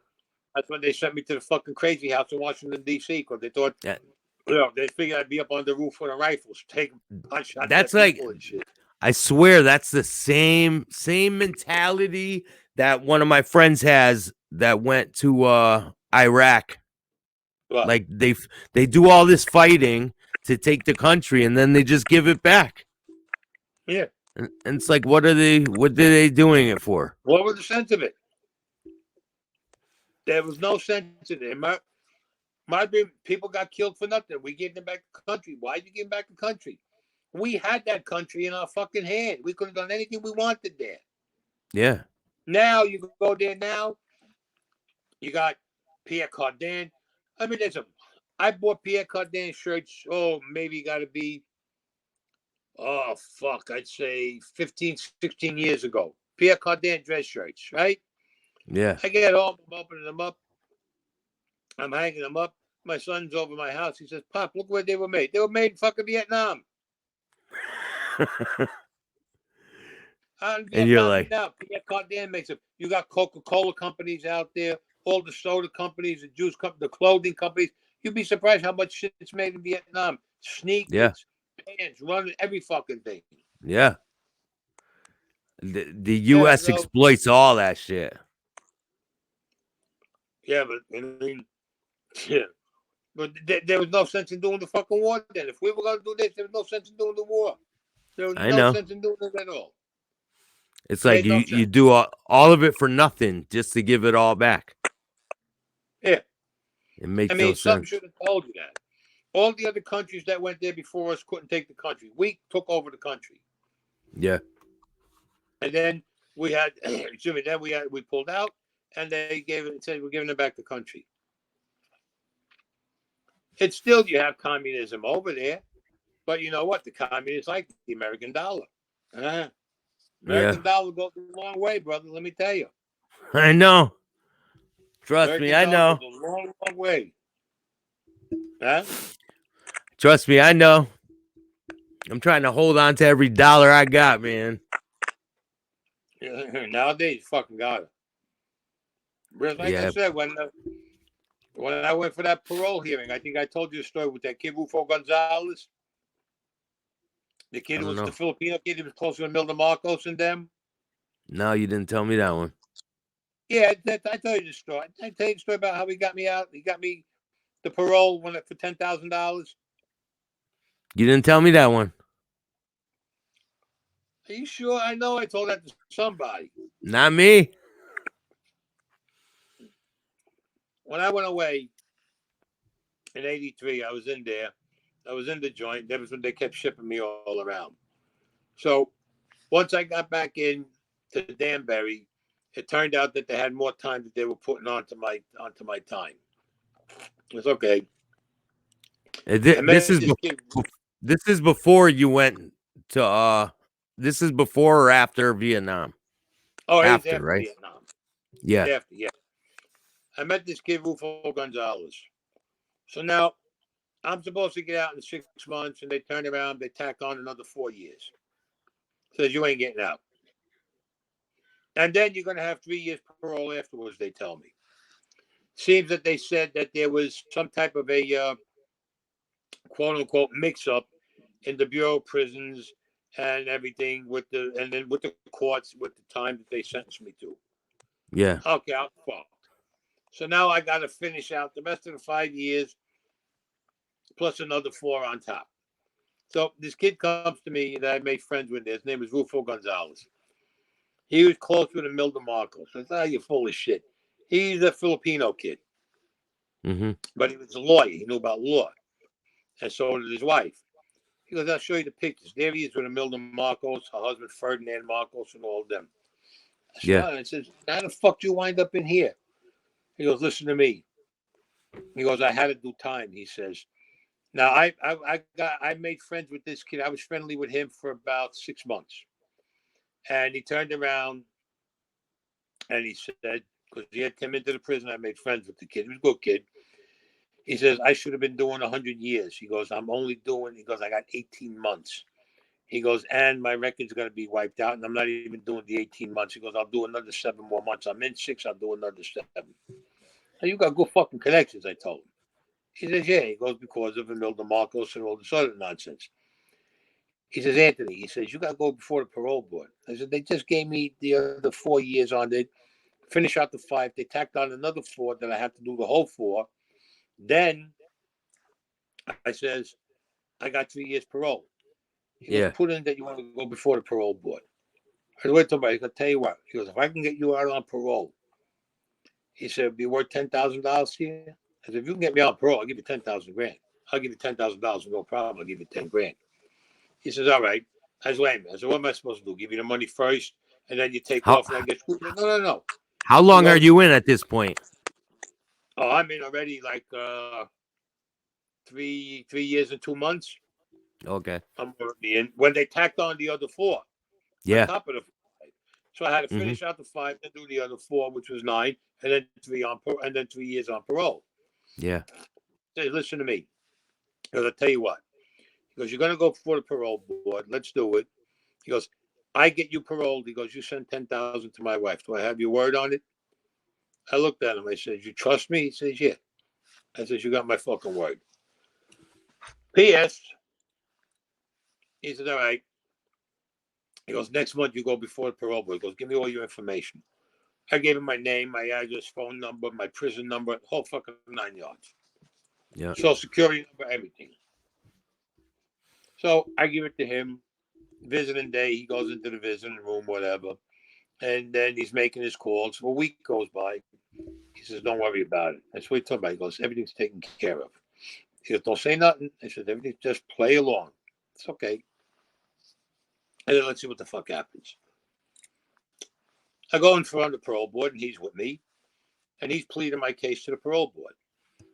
That's when they sent me to the fucking crazy house in Washington D.C. because they thought,
Yeah.
they figured I'd be up on the roof with the rifles, taking punch shots
That's
at
like,
people and shit.
I swear that's the same mentality that one of my friends has that went to Iraq.
What?
Like they do all this fighting to take the country and then they just give it back.
Yeah.
And it's like, what are they doing it for?
What was the sense of it? There was no sense in it. People got killed for nothing. We gave them back the country. Why'd you give them back the country? We had that country in our fucking hand. We could have done anything we wanted there.
Yeah.
Now you go there now. You got Pierre Cardin. I mean, I bought Pierre Cardin shirts. Oh, maybe got to be, oh, fuck, I'd say 15, 16 years ago. Pierre Cardin dress shirts, right?
Yeah.
I get home, I'm opening them up. I'm hanging them up. My son's over my house. He says, Pop, look where they were made. They were made in fucking Vietnam. Out in
And you're
Vietnam
like,
now, Pierre Cardin makes them. You got Coca-Cola companies out there, all the soda companies, the juice companies, the clothing companies. You'd be surprised how much shit is made in Vietnam.
yeah,
Sneakers, pants, running, every fucking thing.
yeah. The
Yeah,
U.S.
so
exploits all that shit.
yeah, but I mean, yeah. But there was no sense in doing the fucking war then. If we were gonna do this, there was no sense in doing the war. There was
I
no
know.
sense in doing it at all.
It's like
Made no
you
sense.
do all of it for nothing just to give it all back.
Yeah.
It
I
makes no
mean, some
sense.
should have told you that. All the other countries that went there before us couldn't take the country. We took over the country.
Yeah,
And then we had, excuse me, then we pulled out, and they gave it and said we're giving it back the country. It's still you have communism over there, but you know what? The communists like the American dollar. Uh,
yeah.
American dollar goes a long way, brother. Let me tell you,
I know. Trust me,
American
I
dollar goes
know.
a long, long way. Huh?
Trust me, I know. I'm trying to hold on to every dollar I got, man.
Nowadays, you fucking got it. But like I
Yeah,
said, when I went for that parole hearing, I think I told you a story with that kid Rufo Gonzalez. The
I
kid
don't
was the
know.
Filipino kid. He was closer to Milton Marcos and them.
No, you didn't tell me that one.
Yeah, I told you the story. I tell you the story about how he got me out. He got me the parole for $10,000.
You didn't tell me that one.
Are you sure? I know I told that to somebody.
Not me.
When I went away in '83, I was in there. I was in the joint. That was when they kept shipping me all around. So once I got back in to Danbury, it turned out that they had more time that they were putting onto my time. It's okay. I
This
met
is
this kid.
this is before you went to this is before or after Vietnam?
Oh, it was
After,
after
right?
Vietnam.
Yeah.
After, yeah. I met this kid, Rufo Gonzalez. So now I'm supposed to get out in 6 months, and they turned around, they tacked on another 4 years. Says you ain't getting out. And then you're going to have 3 years parole afterwards, they tell me. Seems that they said that there was some type of a quote unquote mix up in the Bureau of Prisons and everything and then with the courts with the time that they sentenced me to.
Yeah.
Okay, I'll fuck. So now I got to finish out the rest of the 5 years plus another 4 on top. So this kid comes to me that I made friends with. His name is Rufo Gonzalez. He was close with a Milton Marcos. I said, you're full of shit. He's a Filipino kid,
Mm-hmm.
but he was a lawyer. He knew about law. And so did his wife. He goes, I'll show you the pictures. There he is with a Milton Marcos, her husband Ferdinand Marcos, and all of them. I said,
Yeah.
oh. I says, how the fuck you wind up in here? He goes, listen to me. He goes, I had to do time, he says. Now I made friends with this kid. I was friendly with him for about 6 months. And he turned around and he said, because he had come into the prison, I made friends with the kid. He was a good kid. He says, I should have been doing 100 years. He goes, he goes, I got 18 months. He goes, and my record's going to be wiped out, and I'm not even doing the 18 months. He goes, I'll do another 7 more months. I'm in 6, I'll do another 7. Now, you got good fucking connections, I told him. He says, yeah. He goes, because of Emil DeMarcos and all this other nonsense. He says, Anthony, he says, you got to go before the parole board. I said, they just gave me the other 4 years on it, finish out the 5. They tacked on another 4 that I have to do the whole 4. Then I says, I got 3 years parole. He goes,
Yeah.
put in that you want to go before the parole board. I said, wait till I tell you what. He goes, if I can get you out on parole, he said, it'd be worth $10,000 to you. I said, if you can get me out on parole, I'll give you 10,000 grand. I'll give you $10,000 with no problem. I'll give you 10 grand. He says, all right. I said, wait a minute. I said, what am I supposed to do? Give you the money first, and then you take
How
off and I get screwed? No, no, no.
how
He
long are
goes,
you in at this point?
oh, I'm in already like 3 years and 2 months.
Okay.
I'm already in. When they tacked on the other 4 on
Yeah.
top of the 5. So I had to
Mm-hmm.
finish out the 5, then do the other 4, which was 9, and then 3 years on parole.
Yeah.
Say, listen to me. Because I tell you what. He goes, you're going to go before the parole board. Let's do it. He goes, I get you paroled. He goes, you send 10,000 to my wife. Do I have your word on it? I looked at him. I said, you trust me? He says, yeah. I said, you got my fucking word. P.S. He said, all right. He goes, next month you go before the parole board. He goes, give me all your information. I gave him my name, my address, phone number, my prison number, the whole fucking 9 yards.
Yeah.
Social security number, everything. So I give it to him. Visiting day, he goes into the visiting room, whatever. And then he's making his calls. A week goes by. He says, don't worry about it. That's what he told me. He goes, everything's taken care of. He goes, don't say nothing. I said, everything, just play along. It's okay. And then let's see what the fuck happens. I go in front of the parole board, and he's with me. And he's pleading my case to the parole board.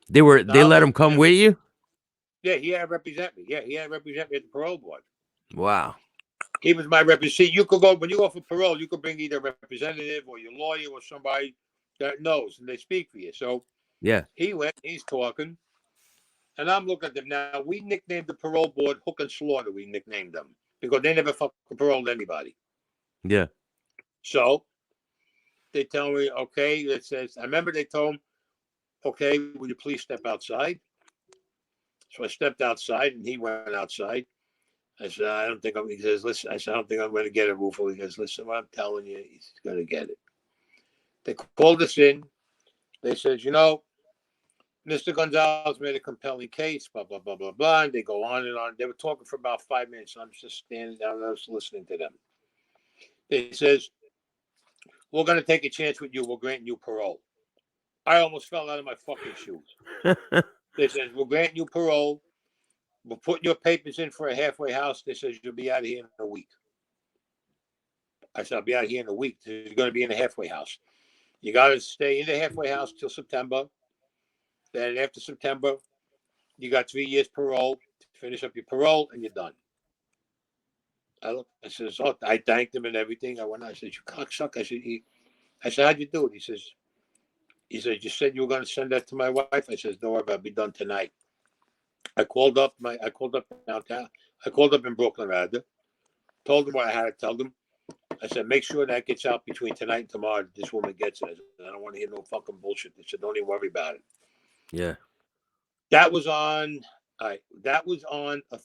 They let him come with you?
Yeah, he had to represent me. Yeah, he had to represent me at the parole board.
Wow.
He was my representative. You could go, when you go for parole, you could bring either a representative or your lawyer or somebody that knows, and they speak for you. So
yeah,
he went, he's talking, and I'm looking at them. Now, we nicknamed the parole board Hook and Slaughter, we nicknamed them, because they never fucking paroled anybody.
yeah.
So they tell me, okay, it says, I remember they told him, okay, will you please step outside? So I stepped outside, and he went outside. I said, I don't think I'm, he says, listen, I said, I don't think I'm going to get it, Rufo. He goes, listen, what I'm telling you, he's going to get it. They called us in. They said, Mr. Gonzalez made a compelling case, blah, blah, blah, blah, blah. And they go on and on. They were talking for about 5 minutes. I'm just standing down and I was listening to them. They says, we're going to take a chance with you. We'll grant you parole. I almost fell out of my fucking shoes. They says, we'll grant you parole. We're putting your papers in for a halfway house. They says, you'll be out of here in a week. I said, I'll be out here in a week. You're going to be in a halfway house. You got to stay in the halfway house till September. Then after September, you got 3 years parole. Finish up your parole, and you're done. I says, oh, I thanked him and everything. I went, I said, you cocksucker. I said, how'd you do it? He says, you said you were going to send that to my wife. I says, don't worry about it. It'll be done tonight. I called up downtown. I called up in Brooklyn, rather. Told them what I had to tell them. I said, make sure that gets out between tonight and tomorrow. This woman gets it. I don't want to hear no fucking bullshit. They said, don't even worry about it.
Yeah.
That was on a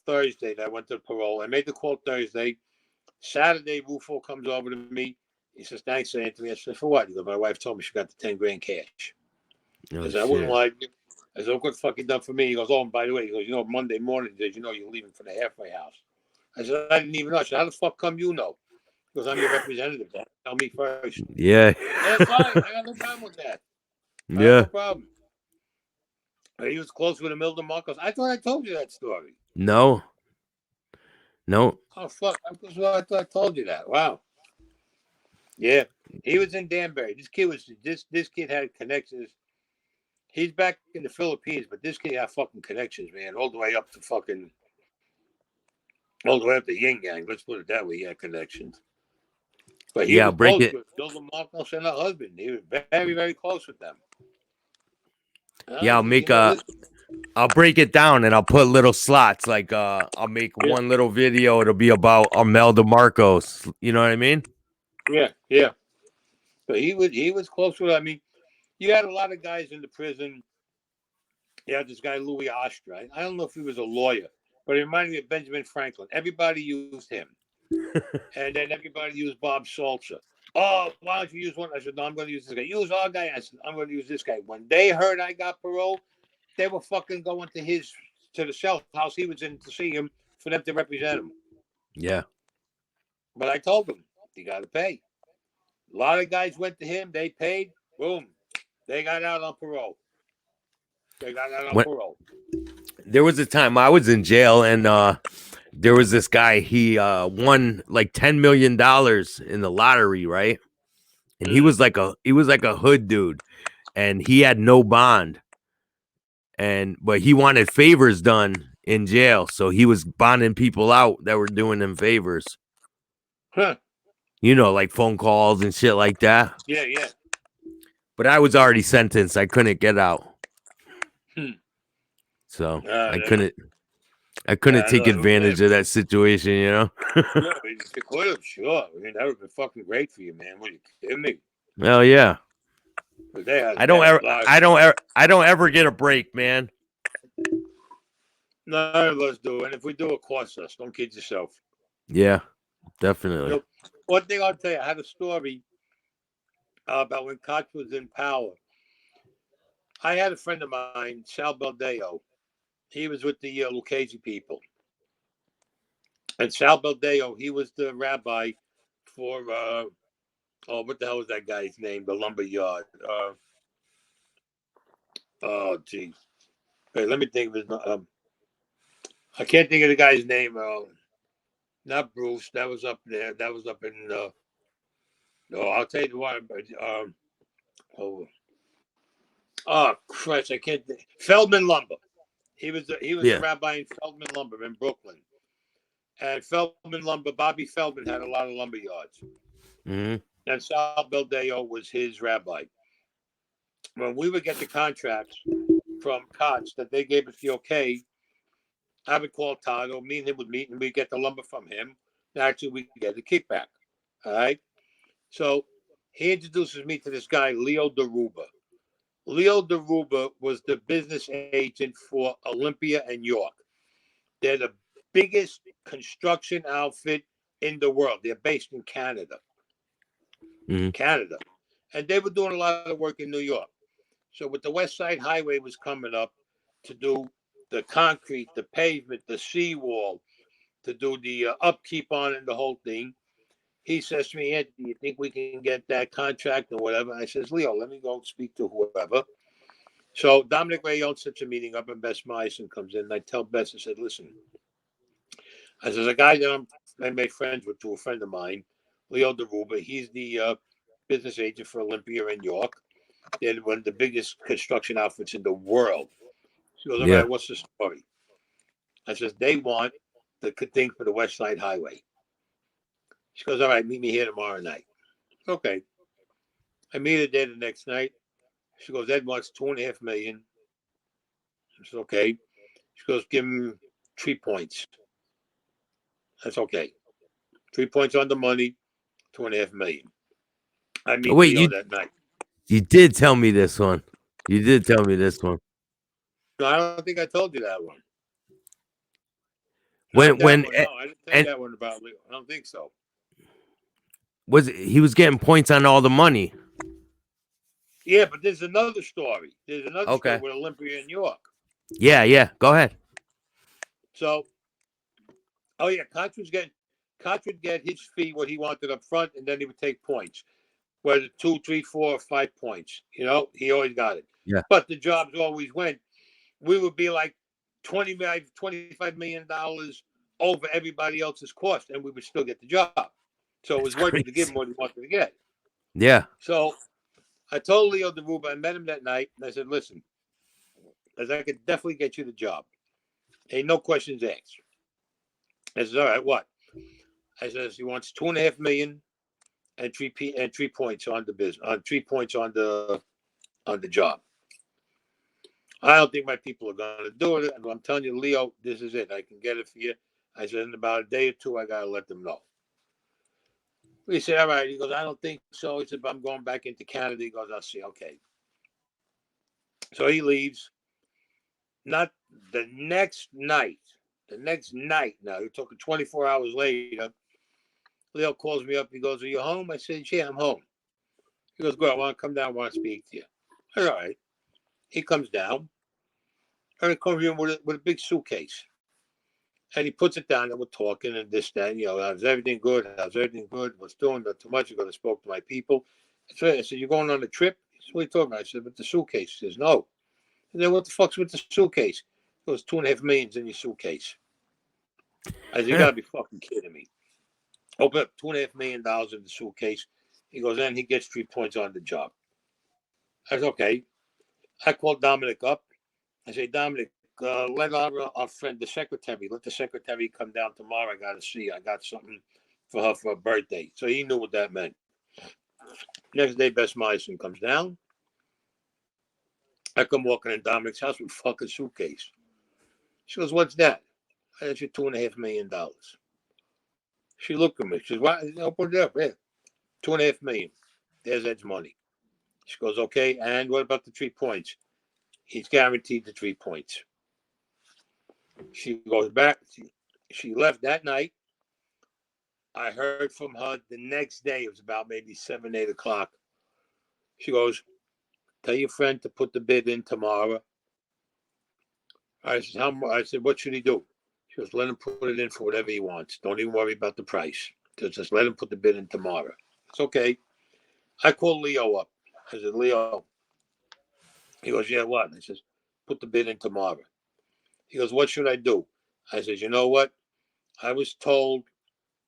Thursday that I went to parole. I made the call Thursday. Saturday, Rufo comes over to me. He says, thanks, Anthony. I said, for what? He goes, my wife told me she got the 10 grand cash.
Oh,
I said, I wouldn't lie to you. I said, look what fucking done for me. He goes, oh, and by the way, he goes, Monday morning, he says, you're leaving for the halfway house. I said, I didn't even know. I said, how the fuck come you know? Because I'm your representative. Tell me first.
Yeah.
That's fine. I got no problem with that. I got
Yeah.
no problem. He was close with Imelda Marcos. I thought I told you that story.
No.
Oh, fuck. I thought I told you that. Wow. Yeah. He was in Danbury. This kid had connections. He's back in the Philippines, but this kid had fucking connections, man. All the way up to Yin Yang. Let's put it that way. He had connections. But he was
break
close
it.
with Imelda Marcos and her husband. He was very, very close with them.
Yeah, I'll break it down and I'll put little slots. Like I'll make one little video. It'll be about Imelda Marcos. You know what I mean?
Yeah. But he was close with. I mean, you had a lot of guys in the prison. You had this guy Louis Ostra. I don't know if he was a lawyer, but it reminded me of Benjamin Franklin. Everybody used him, and then everybody used Bob Salter. Oh, why don't you use one? I said, no, I'm going to use this guy. Use our guy. I said, I'm going to use this guy. When they heard I got parole, they were fucking going to the cell house he was in to see him for them to represent him.
Yeah.
But I told them, you got to pay. A lot of guys went to him. They paid. Boom. They got out on parole.
There was a time I was in jail and there was this guy. He won like $10 million in the lottery, right? And he was like a hood dude, and he had no bond. But he wanted favors done in jail, so he was bonding people out that were doing him favors.
Huh.
like phone calls and shit like that.
Yeah, yeah.
But I was already sentenced. I couldn't get out.
Hmm.
So
Uh,
I couldn't
I
take
know.
advantage of that situation,
Yeah, if you could have, sure. I mean, that would have been fucking great for you, man. What, are you kidding me?
Well, yeah.
But they had a lot.
I don't ever get a break, man.
None of us do. And if we do, it costs us. Don't kid yourself.
Yeah,
You
definitely.
know, one thing I'll tell you, I had a story about when Koch was in power. I had a friend of mine, Sal Baldeo. He was with the Lucchese people. And Sal Baldeo, he was the rabbi for, oh, what the hell was that guy's name? The lumber yard. Oh, geez. Wait, let me think of his. I can't think of the guy's name. Not Bruce. That was up there. That was up in. No, I'll tell you the one. Oh, oh, Christ! I can't. Feldman Lumber. He was a
Yeah.
rabbi in Feldman Lumber in Brooklyn. And Feldman Lumber, Bobby Feldman had a lot of lumber yards.
Hmm.
And Sal Baldeo was his rabbi. When we would get the contracts from Koch that they gave us the okay, I would call Todd, or me and him would meet, and we'd get the lumber from him. And actually, we get the kickback. All right. So he introduces me to this guy, Leo DeRuba. Leo DeRuba was the business agent for Olympia and York. They're the biggest construction outfit in the world. They're based in Canada.
Hmm.
Canada. And they were doing a lot of work in New York. So with the West Side Highway was coming up to do the concrete, the pavement, the seawall, to do the upkeep on it and the whole thing. He says to me, Anthony, do you think we can get that contract or whatever? I says, Leo, let me go speak to whoever. So Dominic Rayon sets a meeting up and Bess Myson comes in. And I tell Bess, I said, listen, I says, a guy that I made friends with to a friend of mine, Leo DeRuba, he's the business agent for Olympia in York. They're one of the biggest construction outfits in the world. She goes, all
Yeah.
right, what's the story? I says, they want the thing for the West Side Highway. She goes, all right, meet me here tomorrow night. Okay. I meet her there the next night. She goes, Ed wants 2.5 million. I said, okay. She goes, give him 3 points. That's okay. 3 points on the money, 2.5 million. I
Oh,
meet
wait,
Leo that night.
you did tell me this one. You did tell me this one.
No, I don't think I told you that one. Not
When
that
when
one. No, I didn't tell you
and
that one about Leo. I don't think so.
he was getting points on all the money.
Yeah, but there's another story. There's another story
Okay.
with Olympia in York.
Yeah, yeah. Go ahead.
So, oh yeah, Koch would get his fee, what he wanted up front, and then he would take points, whether 2, 3, 4, or 5 points. He always got it.
Yeah.
But the jobs always went. We would be like $25 million over everybody else's cost, and we would still get the job. So it was
That's
worth it to give him
crazy.
what he wanted to get.
Yeah.
So I told Leo DeRuba, I met him that night, and I said, listen, as I could definitely get you the job. Ain't no questions asked. I said, all right, what? I says he wants 2.5 million and 3 points on the business, on 3 points on the job. I don't think my people are gonna do it. I'm telling you, Leo, this is it. I can get it for you. I said in about a day or two, I gotta let them know. He said, all right. He goes, I don't think so. He said, but I'm going back into Canada. He goes, I'll see. Okay. So he leaves. Not the next night. The next night now, you're talking 24 hours later. Leo calls me up. He goes, are you home? I said, yeah, I'm home. He goes, good. I want to come down. I want to speak to you. I said, all right. He comes down. And he comes in with a big suitcase. And he puts it down and we're talking and this, that, how's everything good? How's everything good? What's doing? Not too much. I go to spoke to my people. So I said, you're going on a trip? He said, what are you talking about? I said, but the suitcase. He says, no. And then what the fuck's with the suitcase? He goes, 2.5 million in your suitcase. I said, you gotta be fucking kidding me. Open up $2.5 million in the suitcase. He goes, and he gets 3 points on the job. I said, okay. I called Dominic up. I say, Dominic, let our friend, the secretary, let the secretary come down tomorrow. I got to see. I got something for her for her birthday. So he knew what that meant. Next day, Bess Myson comes down. I come walking in Dominic's house with a fucking suitcase. She goes, "What's that?" I said, $2.5 million. She looked at me. She says, "What? Open it up. Yeah, $2.5 million. There's Ed's money." She goes, "Okay, and what about the 3 points?" He's guaranteed the 3 points. She goes back. She left that night. I heard from her the next day. It was about maybe 7, 8 o'clock. She goes, "Tell your friend to put the bid in tomorrow." I said, I said, "What should he do?" She goes, "Let him put it in for whatever he wants. Don't even worry about the price. Just let him put the bid in tomorrow." It's okay. I called Leo up. I said, "Leo." He goes, "Yeah, what?" I says, "Put the bid in tomorrow." He goes, "What should I do?" I says, "You know what? I was told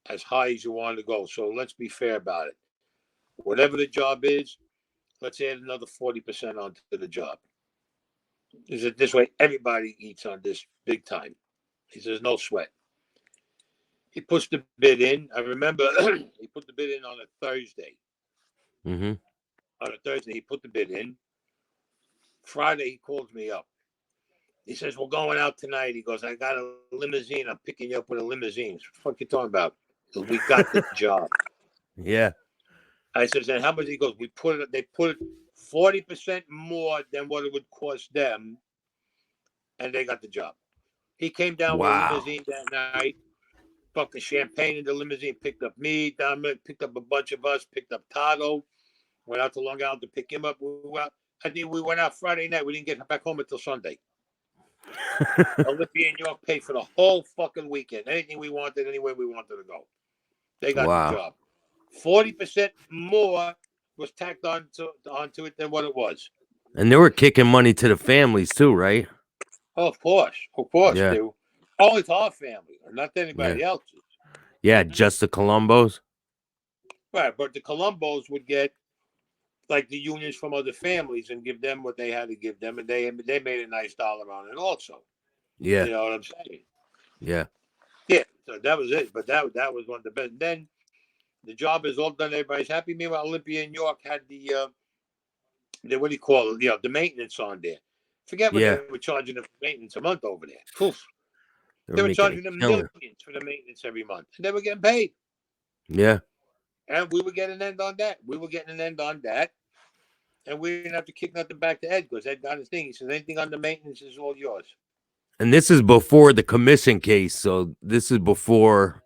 as high as you want to go. So let's be fair about it. Whatever the job is, let's add another 40% onto the job. Is it this way? Everybody eats on this big time." He says, "No sweat." He puts the bid in. I remember he put the bid in on a Thursday.
Mm-hmm.
On a Thursday, he put the bid in. Friday, he calls me up. He says, "We're going out tonight." He goes, "I got a limousine. I'm picking you up with a limousine." What the fuck you talking about? Goes, "We got the job."
Yeah.
I says, "And how much?" He goes, They put it 40% more than what it would cost them, and they got the job. He came down with a
Wow.
limousine that night, fucking champagne in the limousine, picked up me, Dominic, picked up a bunch of us, picked up Tato, went out to Long Island to pick him up. I think we went out Friday night. We didn't get back home until Sunday. Olympia and York paid for the whole fucking weekend. Anything we wanted, anywhere we wanted to go. They got the
Wow.
job. 40% more was tacked onto it than what it was.
And they were kicking money to the families too, right?
Oh, of course,
Yeah.
they were. Only to our family, not to
Yeah.
anybody else's.
Yeah. Just the Colombos.
Right, but the Colombos would get like the unions from other families and give them what they had to give them, and they made a nice dollar on it also.
Yeah.
You know what I'm saying?
Yeah.
Yeah. So that was it. But that was one of the best. Then the job is all done. Everybody's happy. Meanwhile, Olympia in York had the what do you call it? The maintenance on there. Forget what they
Yeah.
were charging them for maintenance a month over there. Poof.
They
They
were
were
making a
charging them
killing.
millions for the maintenance every month, and they were getting paid.
Yeah.
And we were getting an end on that. We were getting an end on that. And we didn't have to kick nothing back to Ed because Ed got his thing. He says, "Anything on the maintenance is all yours."
And this is before the commission case, so this is before.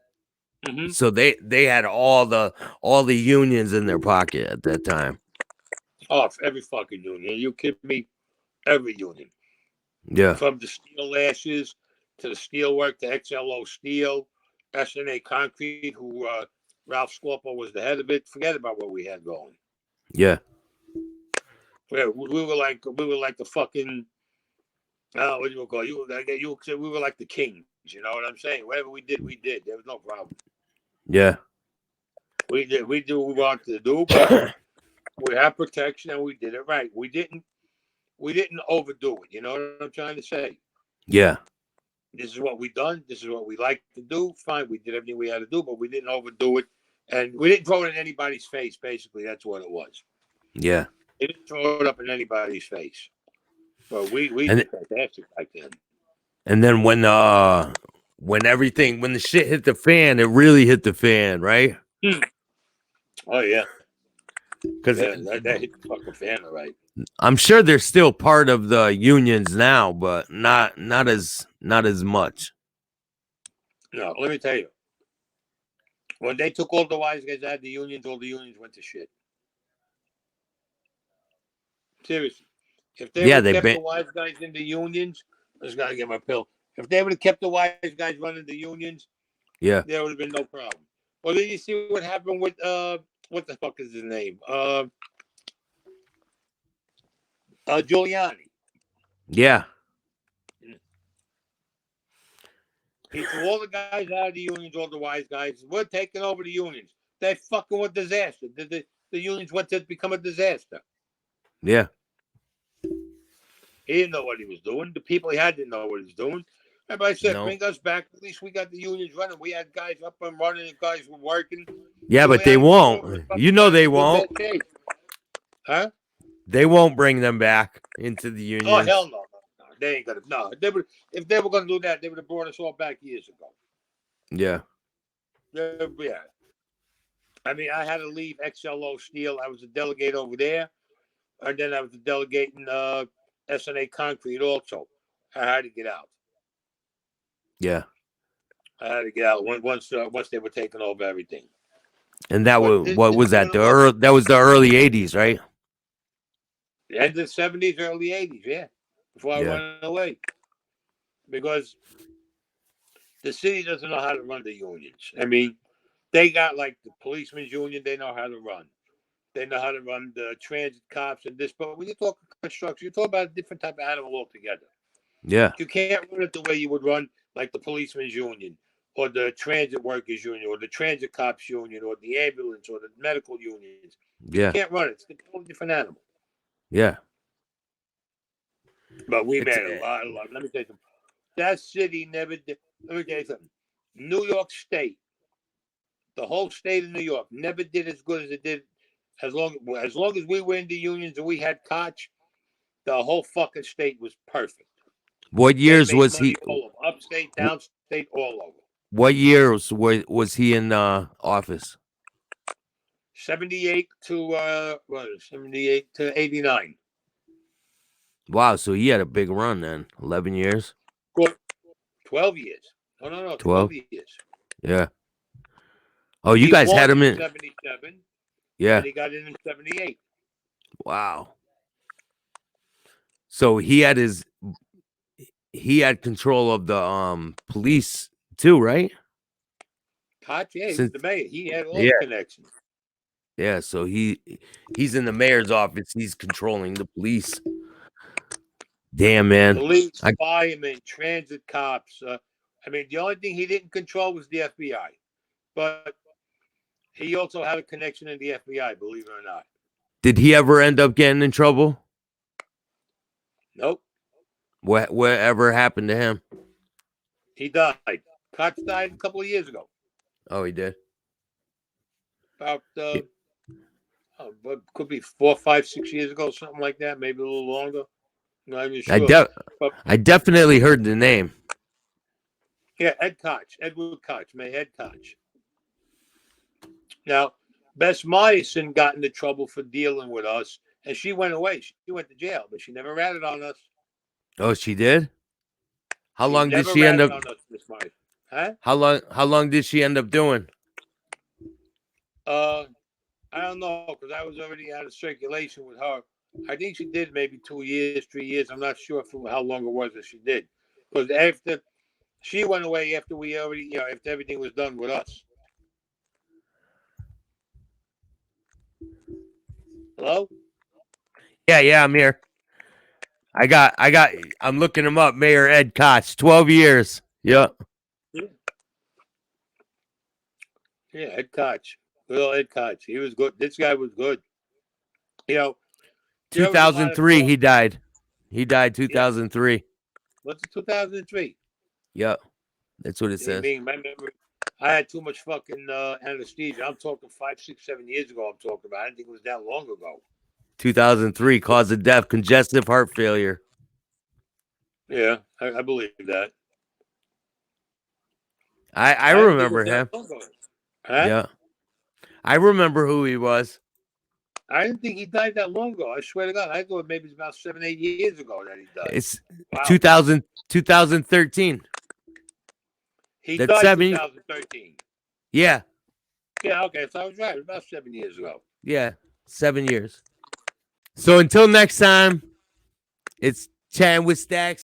Mm-hmm.
So they had all the unions in their pocket at that time.
Oh, for every fucking union. You kidding me? Every union.
Yeah.
From the steel lashes to the steel work to XLO Steel, SNA Concrete, who Ralph Scorpo was the head of it. Forget about what we had going.
Yeah.
We were like the fucking what do you call it? We were like the kings. You know what I'm saying? Whatever we did, we did. There was no problem.
Yeah.
We did what we wanted to do, but we had protection and we did it right. We didn't overdo it. You know what I'm trying to say?
Yeah.
This is what we done. This is what we like to do. Fine, we did everything we had to do, but we didn't overdo it, and we didn't throw it in anybody's face. Basically, that's what it was.
Yeah.
We didn't throw it up in anybody's face. But we
And
did fantastic back then.
and then when the shit hit the fan, it really hit the fan, right?
Oh yeah,
Because
that hit the fucking fan, all right.
I'm sure they're still part of the unions now, but not as much.
No, let me tell you, when they took all the wise guys out of the unions, all the unions went to shit. Seriously, if they
Yeah,
would
they
have kept
ban-
the wise guys in the unions, I just gotta get my pill. If they would have kept the wise guys running the unions,
yeah.
there would have been no problem. Well, then you see what happened with what the fuck is his name? Giuliani.
Yeah.
He threw all the guys out of the unions, all the wise guys. We're taking over the unions. They fucking were disaster. The unions went to become a disaster.
Yeah.
He didn't know what he was doing. The people he had didn't know what he was doing. Everybody said,
No.
bring us back. At least we got the unions running. We had guys up and running, and guys were working.
Yeah,
Then
but
we
they
had them thrown in the
won't. You
fucking
know they
unions in
won't.
bad shape. Huh?
They won't bring them back into the
Oh hell
unions.
no, no, no. They ain't gonna. No, they would. If they were gonna do that, they would have brought us all back years ago.
Yeah.
Yeah. I mean, I had to leave XLO Steel. I was a delegate over there, and then I was a delegate in SNA Concrete also. I had to get out.
Yeah.
I had to get out once they were taking over everything.
And that
But
was what
it's
was that?
gonna look
That was the early '80s, right?
the end of the 70s, early 80s, yeah. Before I
Yeah.
went away. Because the city doesn't know how to run the unions. I mean, they got like the policemen's union, they know how to run. They know how to run the transit cops and this. But when you talk construction, you talk about a different type of animal altogether.
Yeah.
You can't run it the way you would run like the policemen's union or the transit workers union or the transit cops union or the ambulance or the medical unions. You
Yeah.
can't run it. It's a totally different animal.
Yeah.
But we
It's
made a lot. Let me tell you something. That city never did. Let me tell you something. New York State, the whole state of New York, never did as good as it did. As long as we were in the unions and we had Koch, the whole fucking state was perfect.
what
They
years
made
was
money
he?
all over, upstate, downstate, all over.
What years was he in office?
78 to 78 to 89.
Wow, so he had a big run then. 11 years,
12 years. No, 12
12.
years.
Yeah. Oh, you
He
guys had
won
him
in
in.
77
Yeah.
and he got in 78.
Wow. So he had control of the police too, right?
Koch, yeah, he was
Since
the mayor. He had all
yeah,
the connections.
yeah. So he's in the mayor's office. He's controlling the police. Damn, man.
Police,
I
firemen, transit cops. I mean, the only thing he didn't control was the FBI. But he also had a connection in the FBI, believe it or not.
Did he ever end up getting in trouble?
Nope.
Whatever happened to him?
He died. Koch died a couple of years ago.
Oh, he did.
About, could be 4, 5, 6 years ago, something like that. Maybe a little longer. Not even
I
sure.
de-
But,
I definitely heard the name.
yeah, Ed Koch. Edward Koch. May Ed Koch. Now, Bess Myerson got into trouble for dealing with us, and she went away. She went to jail, but she never ratted on us.
Oh, she did. How
She
long did
never
she end
ratted
up?
on us, Miss Myerson. Huh?
How long did she end up doing?
I don't know, because I was already out of circulation with her. I think she did maybe 2 years, 3 years. I'm not sure for how long it was that she did. Because after she went away, after we already, after everything was done with us. Hello?
Yeah, I'm here. I'm looking him up. Mayor Ed Koch, 12 years. Yep.
Yeah, Ed Koch. Good old Ed Koch. He was good. This guy was good. There was a lot of
2003,
talk.
he died. He died
Yeah.
2003.
What's it, 2003?
Yep. That's what it
I
says.
mean, my memory. I had too much fucking anesthesia. I'm talking 5, 6, 7 years ago. I'm talking about. I didn't think it was that long ago.
2003, cause of death, congestive heart failure.
Yeah, I believe that.
I
I didn't think it
remember
was that
him.
long ago. Huh?
Yeah. I remember who he was.
I didn't think he died that long ago. I swear to God, I thought maybe it's about 7, 8 years ago that he died.
It's
Wow.
2013.
He
That's
died
7.
2013.
Yeah.
Yeah, okay, so I was right. It was about 7 years ago.
Yeah. 7 years. So until next time, it's Chattin with Staxx.